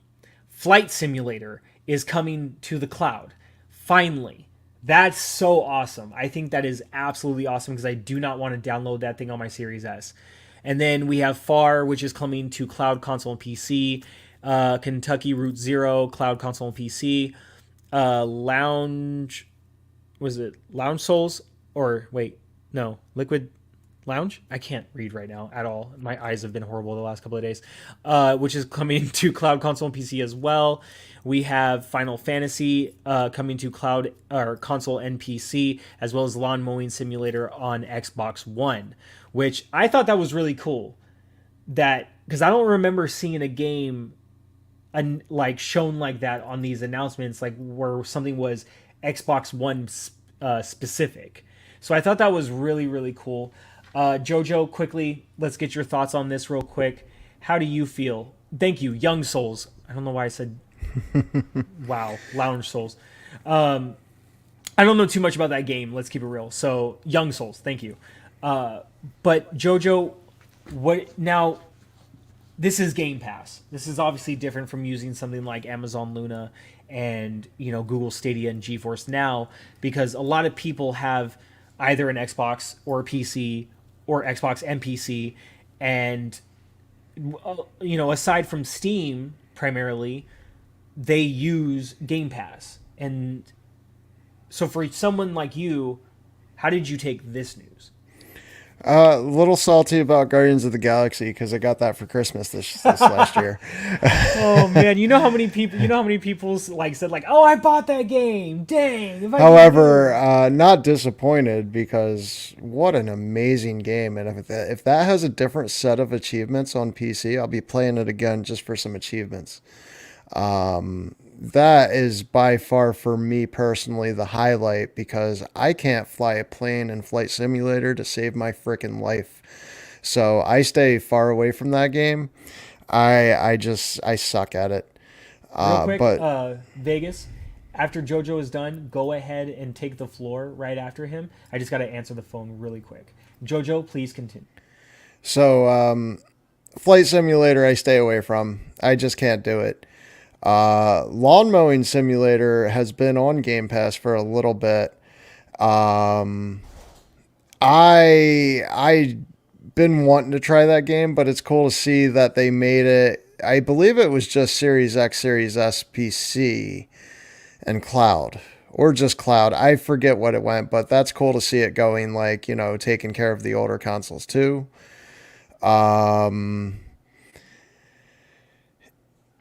Flight Simulator is coming to the cloud. Finally, That's so awesome. I think that is absolutely awesome because I do not want to download that thing on my Series S. And then we have Far, which is coming to cloud, console, and PC. Kentucky Route Zero, cloud, console, and PC. Lounge, was it Lounge Souls? Or wait, no, Liquid Lounge? I can't read right now at all. My eyes have been horrible the last couple of days. Which is coming to cloud, console, and PC as well. We have Final Fantasy coming to cloud or console and PC, as well as Lawn Mowing Simulator on Xbox One, which I thought that was really cool. That because I don't remember seeing a game like shown like that on these announcements, like where something was Xbox One specific. So I thought that was really really cool. Jojo, quickly, let's get your thoughts on this real quick. How do you feel? Thank you, Young Souls. I don't know why I said wow, Lounge Souls. I don't know too much about that game. Let's keep it real. So Young Souls, thank you. But Jojo, what now? This is Game Pass. This is obviously different from using something like Amazon Luna and Google Stadia and GeForce Now because a lot of people have either an Xbox or a PC or Xbox and PC, and aside from Steam primarily, they use Game Pass. And so for someone like you, how did you take this news? A little salty about Guardians of the Galaxy because I got that for Christmas this last year. Oh man, you know how many people like said like, "Oh, I bought that game. Dang, if I could get However, it." not disappointed because what an amazing game. And if that has a different set of achievements on PC, I'll be playing it again just for some achievements. That is by far for me personally the highlight because I can't fly a plane in Flight Simulator to save my freaking life. So I stay far away from that game. I suck at it. Real quick, But Vegas, after JoJo is done, go ahead and take the floor right after him. I just got to answer the phone really quick. JoJo, please continue. so Flight Simulator I stay away from. I just can't do it. Lawn Mowing Simulator has been on Game Pass for a little bit. Um, I been wanting to try that game, but it's cool to see that they made it. I believe it was just Series X, Series S, PC, and Cloud, or just Cloud. I forget what it went, but that's cool to see it going like taking care of the older consoles too. Um,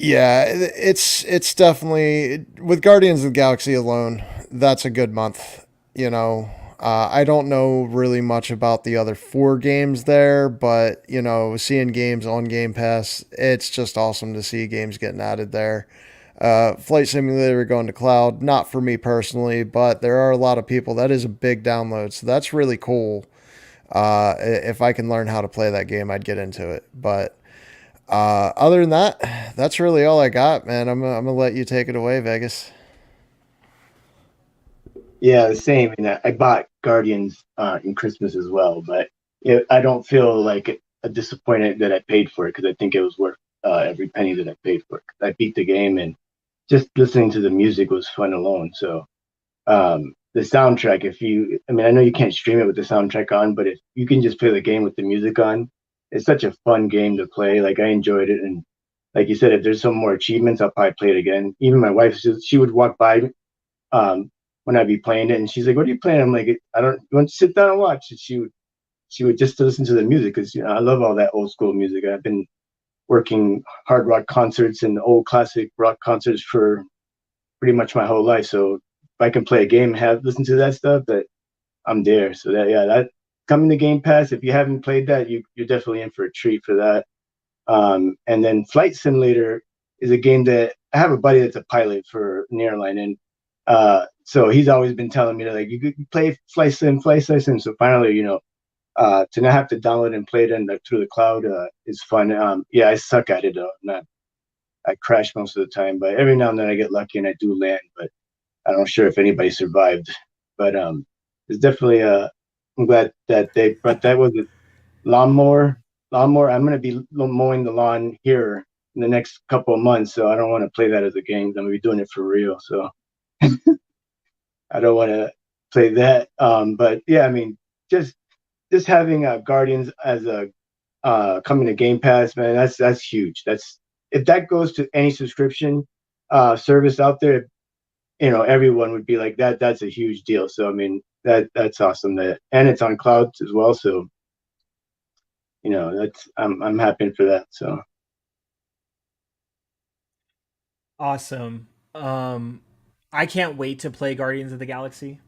yeah, it's definitely with Guardians of the Galaxy alone. That's a good month. I don't know really much about the other four games there, but seeing games on Game Pass, it's just awesome to see games getting added there. Flight Simulator going to cloud, not for me personally, but there are a lot of people. That is a big download, so that's really cool. If I can learn how to play that game, I'd get into it. But other than that, that's really all I got, man. I'm gonna let you take it away, Vegas. Yeah, the same. And I bought Guardians in Christmas as well, but I don't feel like a disappointed that I paid for it because I think it was worth every penny that I paid for it. I beat the game and just listening to the music was fun alone. So the soundtrack, I mean, I know you can't stream it with the soundtrack on, but if you can just play the game with the music on, it's such a fun game to play. Like I enjoyed it, and like you said, if there's some more achievements, I'll probably play it again. Even my wife, she would walk by when I'd be playing it, and she's like, "What are you playing?" I'm like, "I don't. You want to sit down and watch?" And she would just listen to the music because I love all that old school music. I've been working hard rock concerts and old classic rock concerts for pretty much my whole life. So if I can play a game and have listen to that stuff, that I'm there. So that coming to Game Pass. If you haven't played that, you're definitely in for a treat for that. And then Flight Simulator is a game that I have a buddy that's a pilot for an airline, and so he's always been telling me that like you could play Flight Sim. So finally, to not have to download and play it through the cloud is fun. Yeah, I suck at it though. Not I crash most of the time, but every now and then I get lucky and I do land. But I'm not sure if anybody survived. But it's definitely I'm glad that they brought that was a lawnmower. Lawnmower. I'm going to be mowing the lawn here in the next couple of months, so I don't want to play that as a game. I'm going to be doing it for real. So I don't want to play that. But yeah, I mean, just just having Guardians as a coming to Game Pass, man, that's huge. That's if that goes to any subscription service out there, everyone would be like that. That's a huge deal. So I mean, that's awesome. That and it's on clouds as well. So that's I'm happy for that. So Awesome. I can't wait to play Guardians of the Galaxy.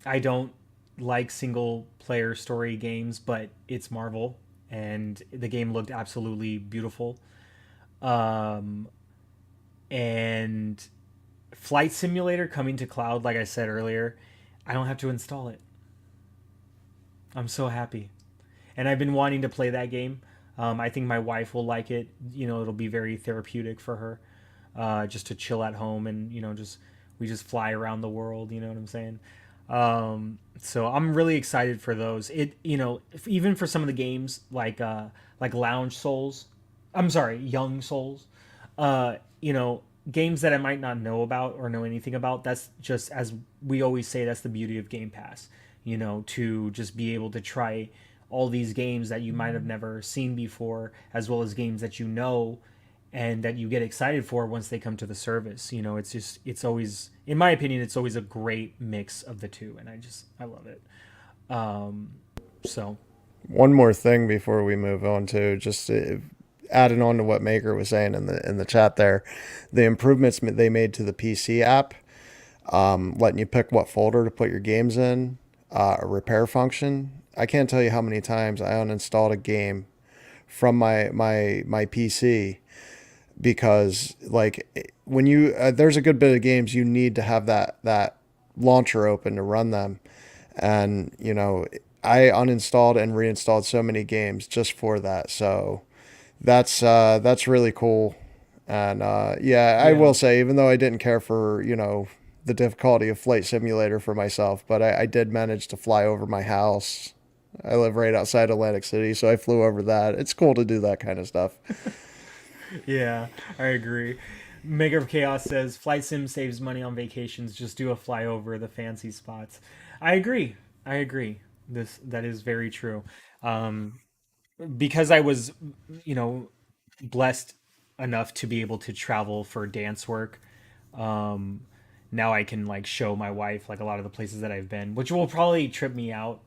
I don't like single player story games, but it's Marvel and the game looked absolutely beautiful. Um, and Flight Simulator coming to cloud, like I said earlier, I don't have to install it. I'm so happy. And I've been wanting to play that game. I think my wife will like it. It'll be very therapeutic for her, just to chill at home and just we just fly around the world. You know what I'm saying? So I'm really excited for those. Even for some of the games like Lounge Souls, I'm sorry, Young Souls, games that I might not know about or know anything about. That's just as we always say. That's the beauty of Game Pass. To just be able to try all these games that you might have never seen before, as well as games that and that you get excited for once they come to the service. It's always, in my opinion, it's always a great mix of the two, and I love it. So One more thing before we move on to just adding on to what Maker was saying in the chat there, the improvements they made to the PC app, letting you pick what folder to put your games in, a repair function. I can't tell you how many times I uninstalled a game from my PC because like when you there's a good bit of games you need to have that launcher open to run them, and I uninstalled and reinstalled so many games just for that. So that's really cool. And yeah, I yeah, will say, even though I didn't care for the difficulty of Flight Simulator for myself, but I did manage to fly over my house. I live right outside Atlantic City, so I flew over that. It's cool to do that kind of stuff. yeah, I agree. Maker of Chaos says Flight Sim saves money on vacations. Just do a flyover the fancy spots. I agree. I agree. That is very true. Um, because I was, you know, blessed enough to be able to travel for dance work. Um, Now I can like show my wife like a lot of the places that I've been, which will probably trip me out.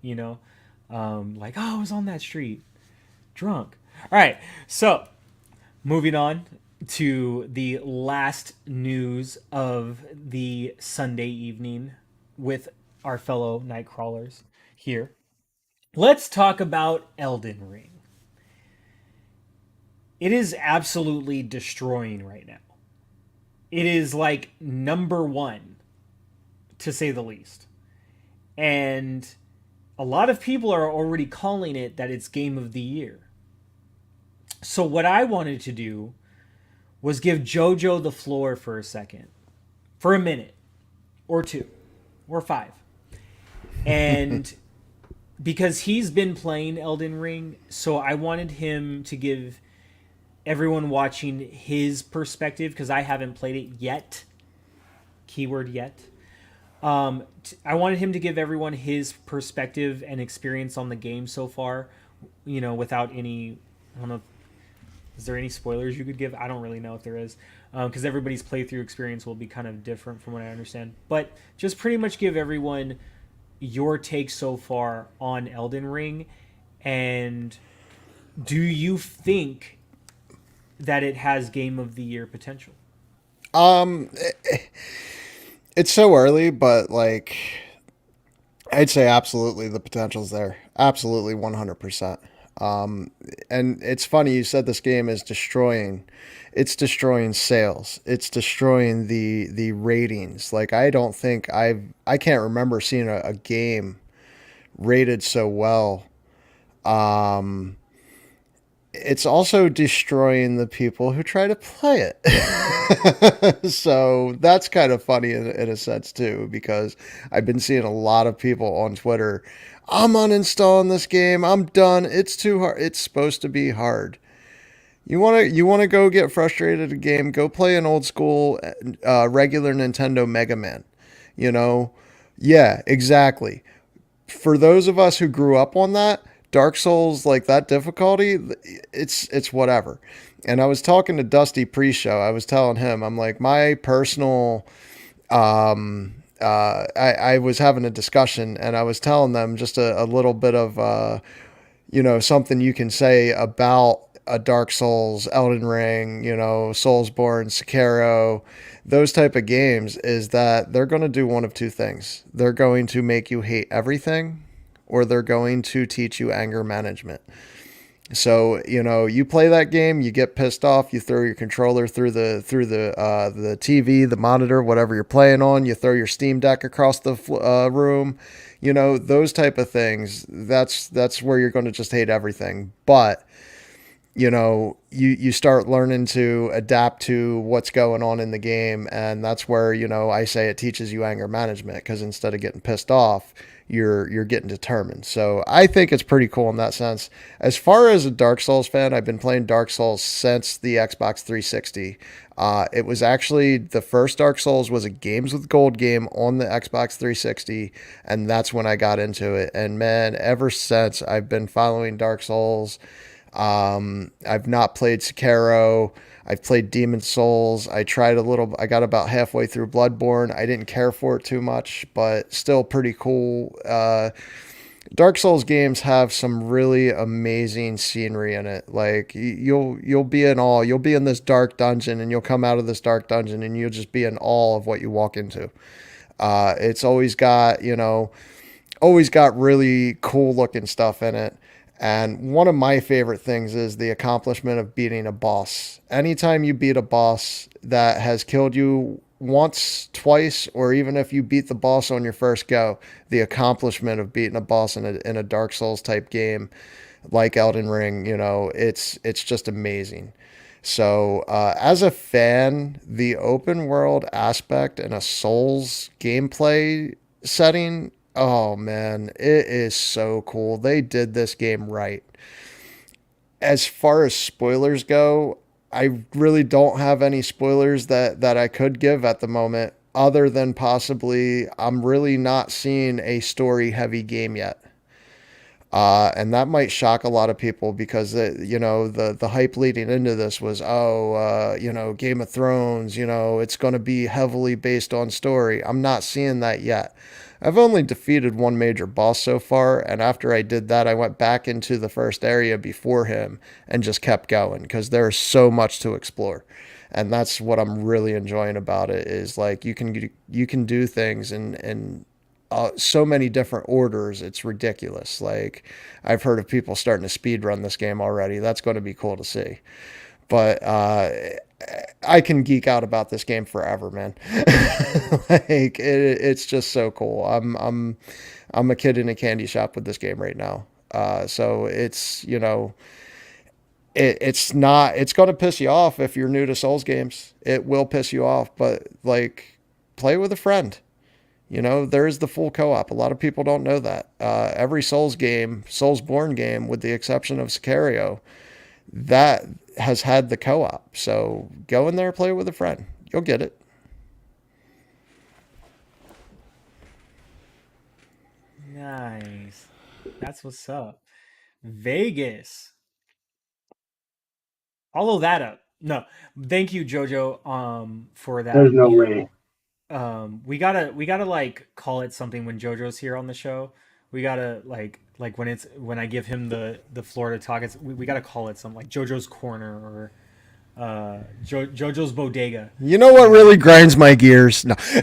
Like, oh, I was on that street drunk. All right, so moving on to the last news of the Sunday evening with our fellow night crawlers here. Let's talk about Elden Ring. It is absolutely destroying right now. It is like number one, to say the least. And a lot of people are already calling it that it's game of the year. So, what I wanted to do was give JoJo the floor for a second, for a minute, or two, or five. And because he's been playing Elden Ring, so I wanted him to give everyone watching his perspective because I haven't played it yet. Keyword yet. I wanted him to give everyone his perspective and experience on the game so far, without any. I don't know. Is there any spoilers you could give? I don't really know if there is, because everybody's playthrough experience will be kind of different from what I understand. But just pretty much give everyone your take so far on Elden Ring, and do you think that it has Game of the Year potential? Um, it's so early, but like I'd say absolutely the potential's there. Absolutely 100%. And it's funny you said this game is destroying. It's destroying sales. It's destroying the ratings. Like I don't think I can't remember seeing a game rated so well. Um, it's also destroying the people who try to play it. So that's kind of funny in a sense too, because I've been seeing a lot of people on Twitter. I'm uninstalling this game. I'm done. It's too hard. It's supposed to be hard. You wanna go get frustrated at a game? Go play an old school, regular Nintendo Mega Man. You know, Yeah, exactly. For those of us who grew up on that, Dark Souls, like that difficulty, it's whatever. And I was talking to Dusty pre-show. I was telling him, I'm like, my personal I was having a discussion and I was telling them just a little bit of something you can say about a Dark Souls, Elden Ring, Soulsborne, Sekiro, those type of games is that they're going to do one of two things. They're going to make you hate everything, or they're going to teach you anger management. So you play that game, you get pissed off, you throw your controller through the TV, the monitor, whatever you're playing on. You throw your Steam Deck across the room. Those type of things. That's where you're going to just hate everything. But you start learning to adapt to what's going on in the game, and that's where I say it teaches you anger management, because instead of getting pissed off, you're getting determined. So I think it's pretty cool in that sense. As far as a Dark Souls fan, I've been playing Dark Souls since the Xbox 360. It was actually the first Dark Souls was a Games with Gold game on the Xbox 360, and that's when I got into it. And man, ever since I've been following Dark Souls. I've not played Sekiro. I've played Demon Souls. I tried a little. I got about halfway through Bloodborne. I didn't care for it too much, but still pretty cool. Dark Souls games have some really amazing scenery in it. Like you'll be in awe. You'll be in this dark dungeon, and you'll come out of this dark dungeon, and you'll just be in awe of what you walk into. It's always got really cool looking stuff in it. And one of my favorite things is the accomplishment of beating a boss. Anytime you beat a boss that has killed you once, twice, or even if you beat the boss on your first go, the accomplishment of beating a boss in a Dark Souls type game like Elden Ring, it's just amazing. So, as a fan, the open world aspect in a Souls gameplay setting, oh man, it is so cool. They did this game right. As far as spoilers go, I really don't have any spoilers that I could give at the moment, other than possibly I'm really not seeing a story heavy game yet. And that might shock a lot of people because the hype leading into this was Game of Thrones, it's going to be heavily based on story. I'm not seeing that yet. I've only defeated one major boss so far, and after I did that, I went back into the first area before him and just kept going because there's so much to explore. And that's what I'm really enjoying about it is like you can do things in so many different orders. It's ridiculous. Like I've heard of people starting to speed run this game already. That's going to be cool to see. But I can geek out about this game forever, man. It's just so cool. I'm a kid in a candy shop with this game right now. So it's not, it's going to piss you off if you're new to Souls games. It will piss you off, but like play with a friend. There is the full co-op. A lot of people don't know that. Every Soulsborne game, with the exception of Sekiro, that has had the co-op. So go in there, play with a friend. You'll get it. Nice. That's what's up. Vegas. Follow that up. No, thank you, Jojo, for There's that. no way. We gotta like call it something when Jojo's here on the show. We gotta like when I give him the floor to talk. We gotta call it something like Jojo's corner or Jojo's bodega. You know what really grinds my gears? No. Tell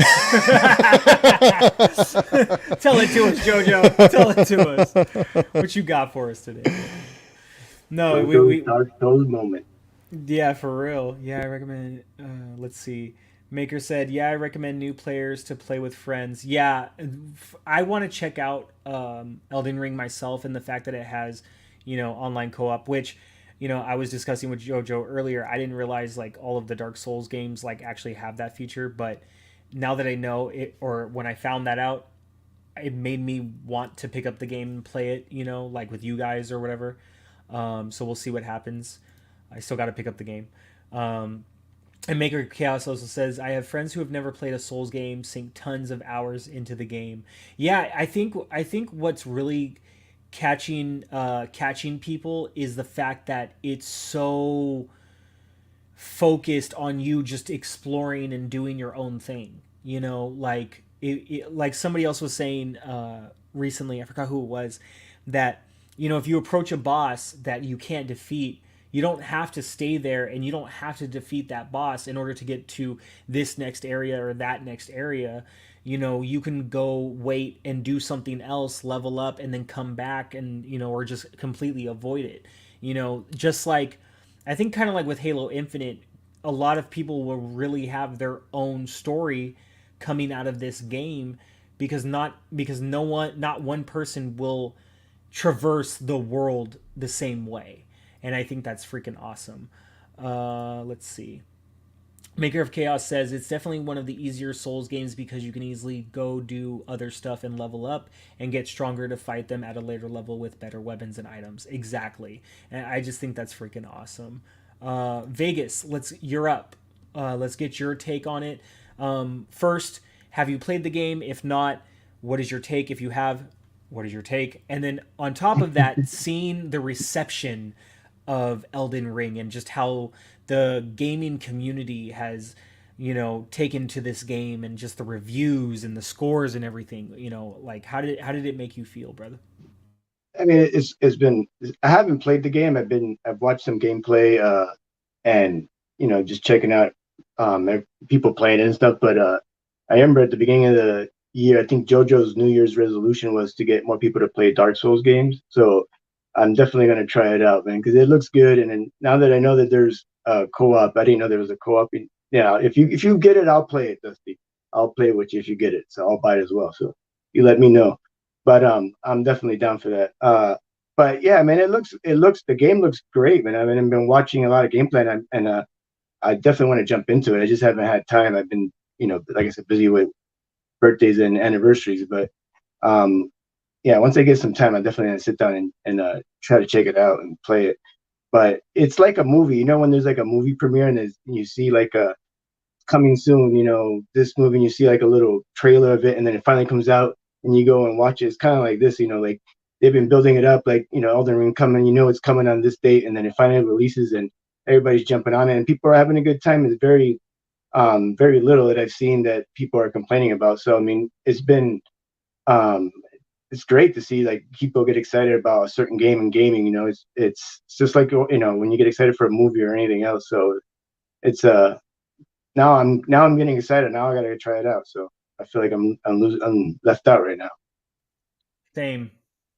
it to us, Jojo. Tell it to us. What you got for us today? No, we Dark Souls moment. yeah, for real. Yeah, I recommend. Let's see. Maker said, "Yeah, I recommend new players to play with friends." Yeah, I want to check out Elden Ring myself, and the fact that it has, online co-op. Which, I was discussing with JoJo earlier. I didn't realize like all of the Dark Souls games like actually have that feature, but now that I know it, or when I found that out, it made me want to pick up the game and play it. Like with you guys or whatever. So we'll see what happens. I still got to pick up the game. Um, And Maker Chaos also says, I have friends who have never played a Souls game sink tons of hours into the game. Yeah, I think what's really catching people is the fact that it's so focused on you just exploring and doing your own thing. You know, like somebody else was saying recently, I forgot who it was, that if you approach a boss that you can't defeat, you don't have to stay there and you don't have to defeat that boss in order to get to this next area or that next area. You can go wait and do something else, level up, and then come back and or just completely avoid it. Just like I think kind of like with Halo Infinite, a lot of people will really have their own story coming out of this game because not one person will traverse the world the same way. And I think that's freaking awesome. Let's see. Maker of Chaos says it's definitely one of the easier Souls games because you can easily go do other stuff and level up and get stronger to fight them at a later level with better weapons and items. Exactly, and I just think that's freaking awesome. Vegas, you're up. Let's get your take on it. First, have you played the game? If not, what is your take? If you have, what is your take? And then on top of that, seeing the reception of Elden Ring and just how the gaming community has taken to this game and just the reviews and the scores and everything. Like how did it make you feel, brother? I mean, it's been. I haven't played the game. I've watched some gameplay, and just checking out people playing it and stuff. But I remember at the beginning of the year, I think JoJo's New Year's resolution was to get more people to play Dark Souls games. So I'm definitely gonna try it out, man, because it looks good. And then now that I know that there's a co-op, I didn't know there was a co-op. Yeah, if you get it, I'll play it, Dusty. I'll play it with you if you get it. So I'll buy it as well. So you let me know. But I'm definitely down for that. But yeah, man, the game looks great, man. I mean, I've been watching a lot of gameplay, and I definitely want to jump into it. I just haven't had time. I've been, like I said, busy with birthdays and anniversaries. But um, yeah, once I get some time, I'm definitely gonna sit down and try to check it out and play it. But it's like a movie, when there's like a movie premiere and you see like a coming soon, this movie, and you see like a little trailer of it, and then it finally comes out, and you go and watch it. It's kind of like this, like they've been building it up, like Elden Ring coming, it's coming on this date, and then it finally releases, and everybody's jumping on it, and people are having a good time. It's very little that I've seen that people are complaining about. So I mean, um, it's great to see like people get excited about a certain game and gaming. It's just like when you get excited for a movie or anything else. So it's now I'm getting excited. Now I gotta try it out. So I feel like I'm left out right now. Same,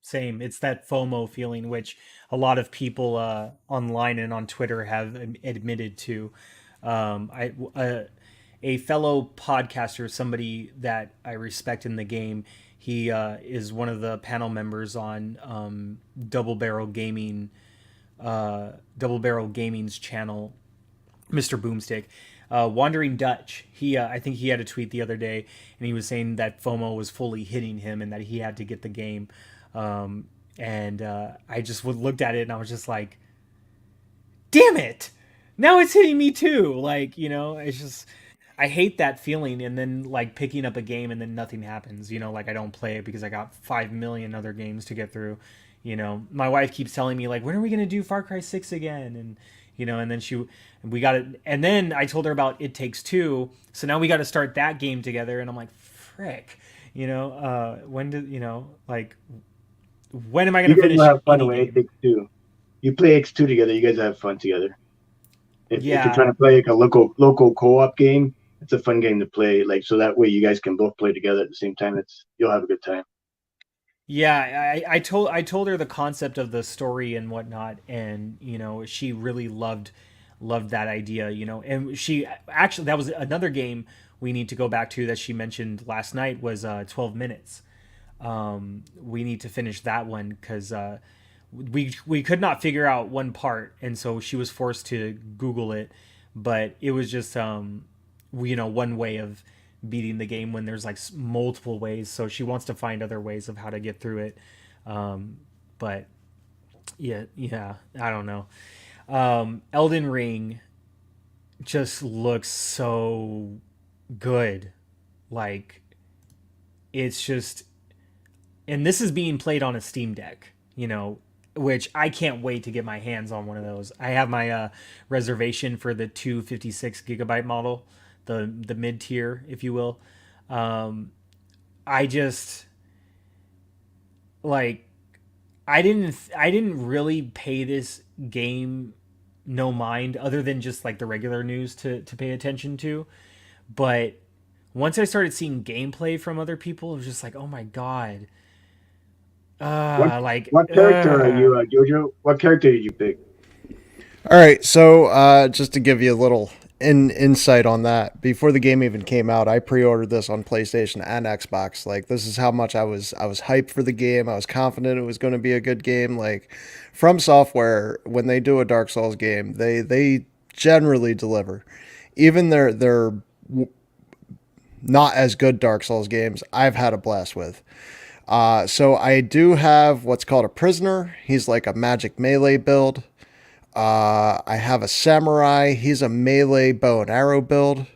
same. It's that FOMO feeling, which a lot of people online and on Twitter have admitted to. A fellow podcaster, somebody that I respect in the game, he is one of the panel members on Double Barrel Gaming's channel, Mr. Boomstick. Wandering Dutch, I think he had a tweet the other day, and he was saying that FOMO was fully hitting him and that he had to get the game. And I just looked at it and I was just like, damn it! Now it's hitting me too. Like, it's just I hate that feeling, and then like picking up a game and then nothing happens. Like I don't play it because I got 5 million other games to get through. My wife keeps telling me like, when are we gonna do Far Cry 6 again? And and then we got it, and then I told her about It Takes Two, so now we got to start that game together, and I'm like, frick, when did like when am I You gonna guys will finish have fun any with game? X2. You play X2 together. You guys have fun together. If you're Yeah, trying to play like a local co-op game, it's a fun game to play. Like so that way you guys can both play together at the same time. You'll have a good time. yeah. I told her the concept of the story and whatnot, and she really loved that idea. And she actually, that was another game we need to go back to that she mentioned last night was 12 minutes. We need to finish that one because we could not figure out one part, and so she was forced to Google it. But it was just one way of beating the game when there's like multiple ways. So she wants to find other ways of how to get through it. But yeah, I don't know. Elden Ring. just looks so good. Like it's just, and this is being played on a Steam Deck, which I can't wait to get my hands on one of those. I have my reservation for the 256 gigabyte model, the mid tier, if you will. Um, I just like I didn't really pay this game no mind other than just like the regular news to pay attention to, but once I started seeing gameplay from other people, it was just like, oh my god, What like what character are you, Jojo? What character did you pick? All right, so just to give you a little insight on that, before the game even came out, I pre-ordered this on PlayStation and Xbox. Like, this is how much I was hyped for the game. I was confident it was going to be a good game. Like, From Software, when they do a Dark Souls game, they generally deliver. Even their not as good Dark Souls games, I've had a blast with. So I do have what's called a prisoner. He's like a magic melee build. I have a samurai. He's a melee bow and arrow build.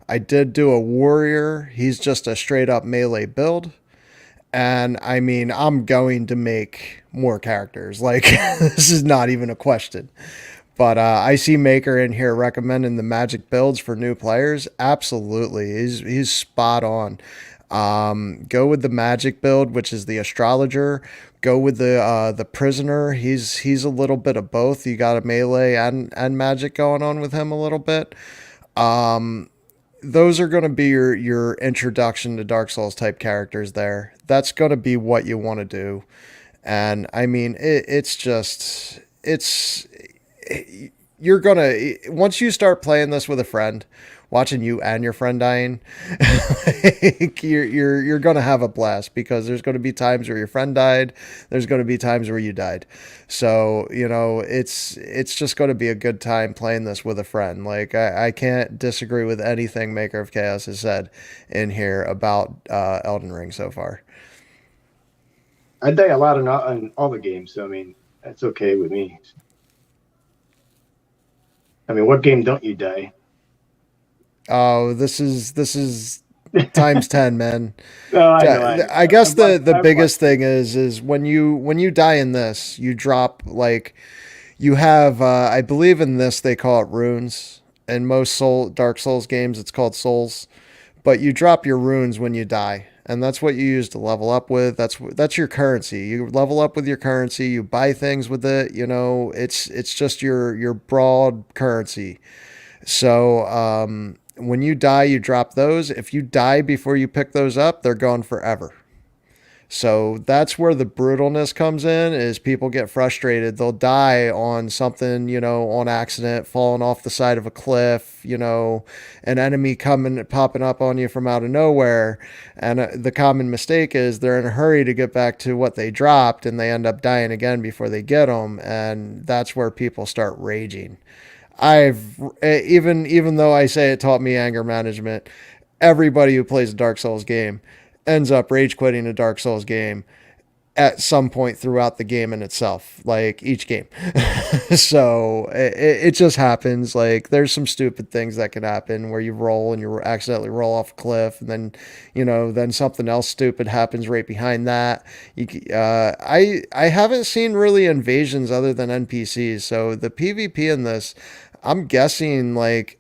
I did do a warrior. He's just a straight up melee build. And I mean, I'm going to make more characters. Like, this is not even a question. But I see Maker in here recommending the magic builds for new players. Absolutely, he's spot on. Go with the magic build, which is the astrologer. Go with the prisoner. He's a little bit of both. You got a melee and magic going on with him a little bit. Those are going to be your introduction to Dark Souls type characters. That's going to be what you want to do. And I mean, it's just it's you're gonna once you start playing this with a friend, watching you and your friend dying, like, you're gonna have a blast because there's gonna be times where your friend died, there's gonna be times where you died. So it's just gonna be a good time playing this with a friend. Like, I can't disagree with anything Maker of Chaos has said in here about Elden Ring so far. I die a lot on all the games, so I mean that's okay with me. I mean, what game don't you die? Oh, this is times 10, man. No, I know. Yeah, I guess the I've watched biggest thing is when you die in this, you drop, like, you have I believe in this they call it runes. In most Dark Souls games it's called souls, but you drop your runes when you die. And that's what you use to level up with. That's your currency. You level up with your currency. You buy things with it. It's just your broad currency. So when you die, you drop those. If you die before you pick those up, they're gone forever. So that's where the brutalness comes in, is people get frustrated. They'll die on something, on accident, falling off the side of a cliff, an enemy popping up on you from out of nowhere. And the common mistake is they're in a hurry to get back to what they dropped, and they end up dying again before they get them. And that's where people start raging. I've even though I say it taught me anger management, everybody who plays a Dark Souls game ends up rage quitting a Dark Souls game at some point throughout the game in itself, like each game. So it just happens. Like, there's some stupid things that can happen where you roll and you accidentally roll off a cliff, and then something else stupid happens right behind that. I haven't seen really invasions other than NPCs, so the PvP in this, I'm guessing, like,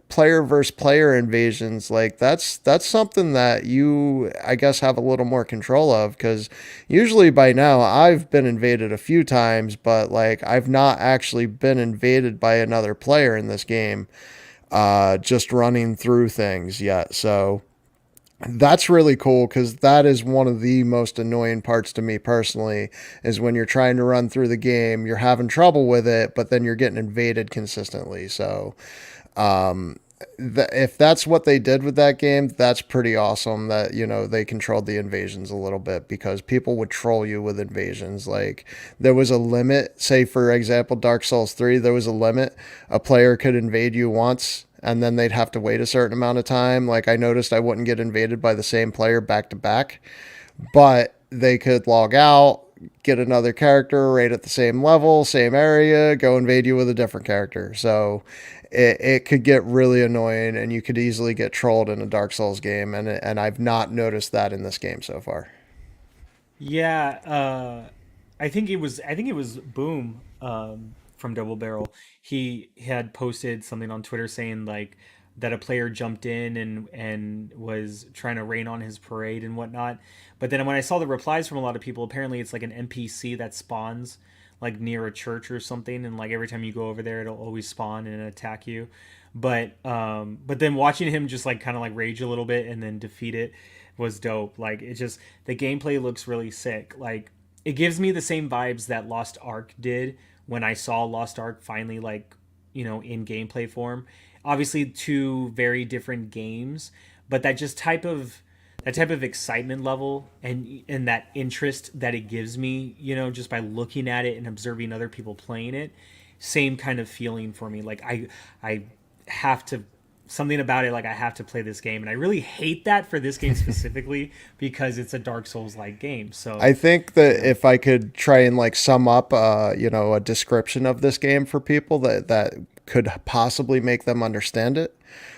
player versus player invasions, like, that's something that you, I guess, have a little more control of, because usually by now I've been invaded a few times, but, like, I've not actually been invaded by another player in this game, just running through things yet. So that's really cool, because that is one of the most annoying parts to me personally, is when you're trying to run through the game, you're having trouble with it, but then you're getting invaded consistently. So um, if that's what they did with that game, that's pretty awesome that, they controlled the invasions a little bit, because people would troll you with invasions. Like, there was a limit, say, for example, Dark Souls 3, there was a limit. A player could invade you once, and then they'd have to wait a certain amount of time. Like, I noticed I wouldn't get invaded by the same player back to back, but they could log out, get another character right at the same level, same area, go invade you with a different character. So it could get really annoying, and you could easily get trolled in a Dark Souls game, and I've not noticed that in this game so far. Yeah, I think it was Boom from Double Barrel. He had posted something on Twitter saying like that a player jumped in and was trying to rain on his parade and whatnot. But then when I saw the replies from a lot of people, apparently it's like an NPC that spawns like near a church or something, and like every time you go over there, it'll always spawn and attack you. But then watching him just like kind of like rage a little bit and then defeat it was dope. Like it just the gameplay looks really sick. Like it gives me the same vibes that Lost Ark did when I saw Lost Ark finally like, in gameplay form. Obviously two very different games, but that type of excitement level and that interest that it gives me, just by looking at it and observing other people playing it, same kind of feeling for me. Like I have to something about it, like I have to play this game, and I really hate that for this game specifically because it's a Dark Souls like game. So I think that if I could try and like sum up, a description of this game for people that could possibly make them understand it.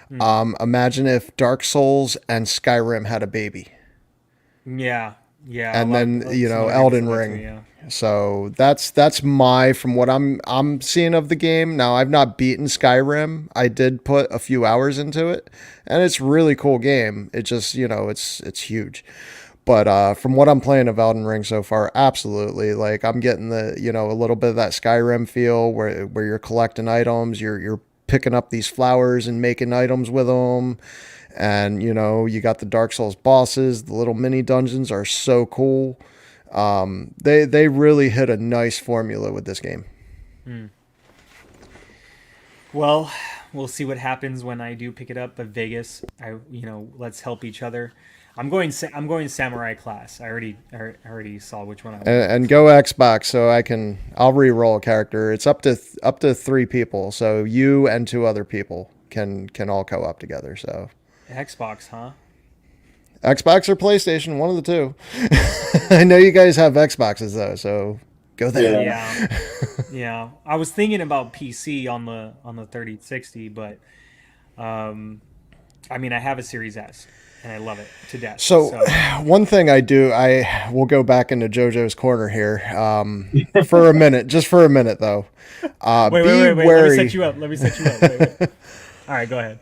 Imagine if Dark Souls and Skyrim had a baby, yeah, yeah, and then similar game to Elden that too, Ring. yeah. So that's my from what I'm seeing of the game. Now I've not beaten Skyrim. I did put a few hours into it, and it's a really cool game. It just it's huge. But from what I'm playing of Elden Ring so far, absolutely. Like I'm getting the a little bit of that Skyrim feel where you're collecting items, you're picking up these flowers and making items with them, and you got the Dark Souls bosses. The little mini dungeons are so cool. They really hit a nice formula with this game. Well, we'll see what happens when I do pick it up. But Vegas, let's help each other. I'm going Samurai class. I already saw which one I want. And go Xbox so I'll re-roll a character. It's up to 3 people, so you and 2 other people can all co-op together. So Xbox, huh? Xbox or PlayStation, one of the two. I know you guys have Xboxes though, so go there. Yeah. Yeah, yeah. I was thinking about PC on the 3060, but I mean, I have a Series S, and I love it to death. So, So one thing I will go back into JoJo's corner here for a minute, just for a minute though. wait, Be wait, wait, wait. Let me wary. set you up. Let me set you up. Wait, wait. All right, go ahead.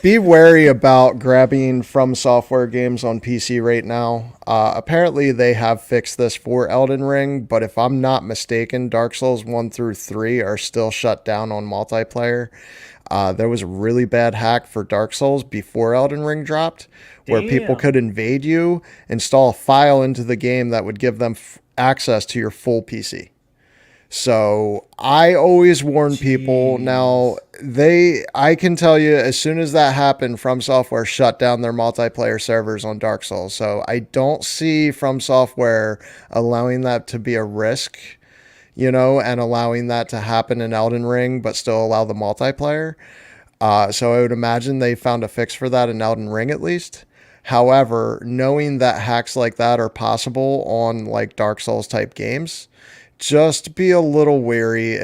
Be wary about grabbing From Software games on PC right now. Apparently, they have fixed this for Elden Ring, but if I'm not mistaken, Dark Souls 1 through 3 are still shut down on multiplayer. There was a really bad hack for Dark Souls before Elden Ring dropped, where people Damn. could invade you, install a file into the game that would give them access to your full PC. So I always warn people. Now Jeez. I can tell you as soon as that happened, From Software shut down their multiplayer servers on Dark Souls. So I don't see From Software allowing that to be a risk, and allowing that to happen in Elden Ring, but still allow the multiplayer. So I would imagine they found a fix for that in Elden Ring at least. However, knowing that hacks like that are possible on like Dark Souls type games, just be a little wary.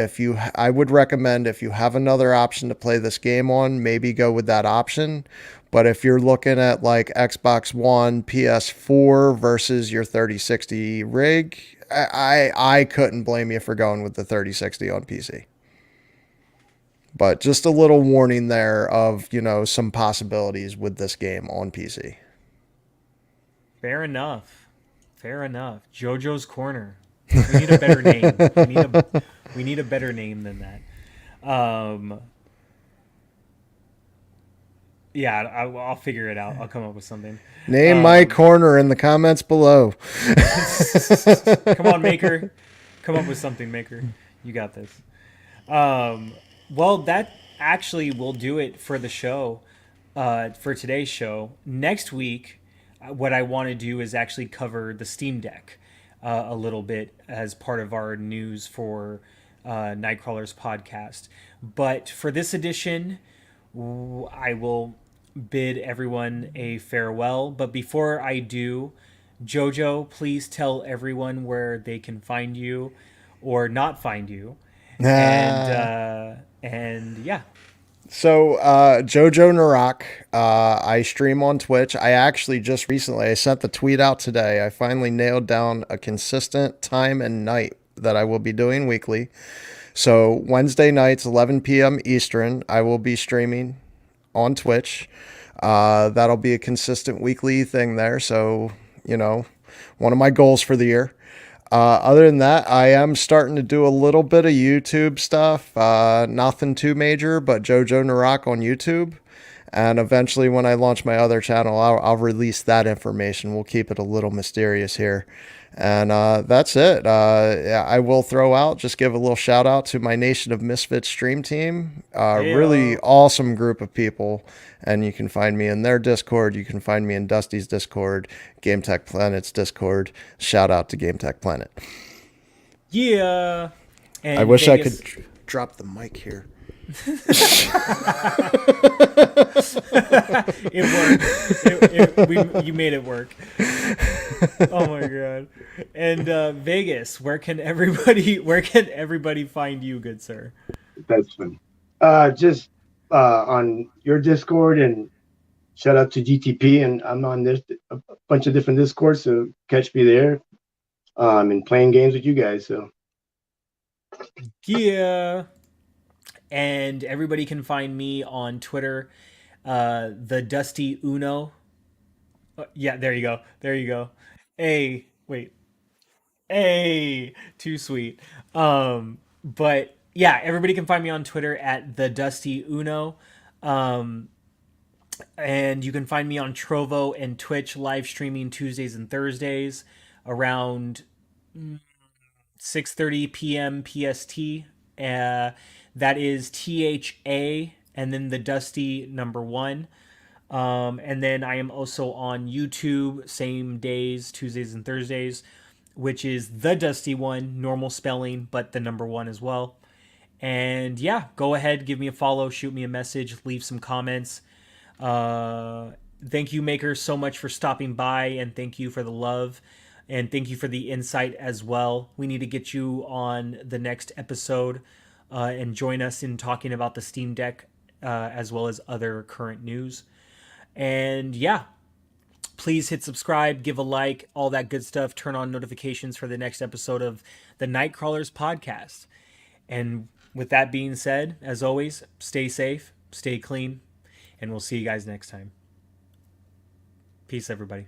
I would recommend if you have another option to play this game on, maybe go with that option. But if you're looking at like Xbox One, PS4 versus your 3060 rig, I couldn't blame you for going with the 3060 on PC. But just a little warning there of, some possibilities with this game on PC. Fair enough. Fair enough. JoJo's Corner. We need a better name. We need a better name than that. Yeah, I'll figure it out. I'll come up with something. Name my Um, corner in the comments below. Come on, Maker. Come up with something, Maker. You got this. Well, that actually will do it for the show, for today's show. Next week, what I want to do is actually cover the Steam Deck a little bit as part of our news for Nightcrawler's podcast. But for this edition, I will bid everyone a farewell. But before I do, Jojo, please tell everyone where they can find you or not find you. Ah. And yeah. So, Jojo Narak, I stream on Twitch. I actually just recently, I sent the tweet out today. I finally nailed down a consistent time and night that I will be doing weekly. So, Wednesday nights, 11 p.m. Eastern, I will be streaming on Twitch. That'll be a consistent weekly thing there. So, you know, one of my goals for the year. Other than that, I am starting to do a little bit of YouTube stuff. Nothing too major, but JoJo Narak on YouTube. And eventually, when I launch my other channel, I'll release that information. We'll keep it a little mysterious here. And that's it. Yeah, I will throw out, just give a little shout out to my Nation of Misfits stream team. Really Heyo. awesome group of people. And you can find me in their Discord. You can find me in Dusty's Discord, Game Tech Planet's Discord. Shout out to Game Tech Planet. Yeah. I And wish I could Vegas. drop the mic here. It worked. You made it work. Oh my god. And Vegas, where can everybody find you, good sir? That's fun. Just on your Discord, and shout out to GTP, and I'm on this a bunch of different Discords, so catch me there. And playing games with you guys. So Yeah. And everybody can find me on Twitter, the Dusty Uno. Yeah, there you go. There you go. Hey, wait. Hey, too sweet. But yeah, everybody can find me on Twitter at the Dusty Uno. Um, and you can find me on Trovo and Twitch live streaming Tuesdays and Thursdays around 6:30 p.m. PST. That is THA and then the Dusty number one. And then I am also on YouTube, same days, Tuesdays and Thursdays, which is the Dusty one, normal spelling, but the number one as well. And yeah, go ahead, give me a follow, shoot me a message, leave some comments. Uh, Thank you, Maker, so much for stopping by, and thank you for the love, and thank you for the insight as well. We need to get you on the next episode and join us in talking about the Steam Deck as well as other current news. And yeah, please hit subscribe, give a like, all that good stuff. Turn on notifications for the next episode of the Nightcrawlers podcast. And with that being said, as always, stay safe, stay clean, and we'll see you guys next time. Peace, everybody.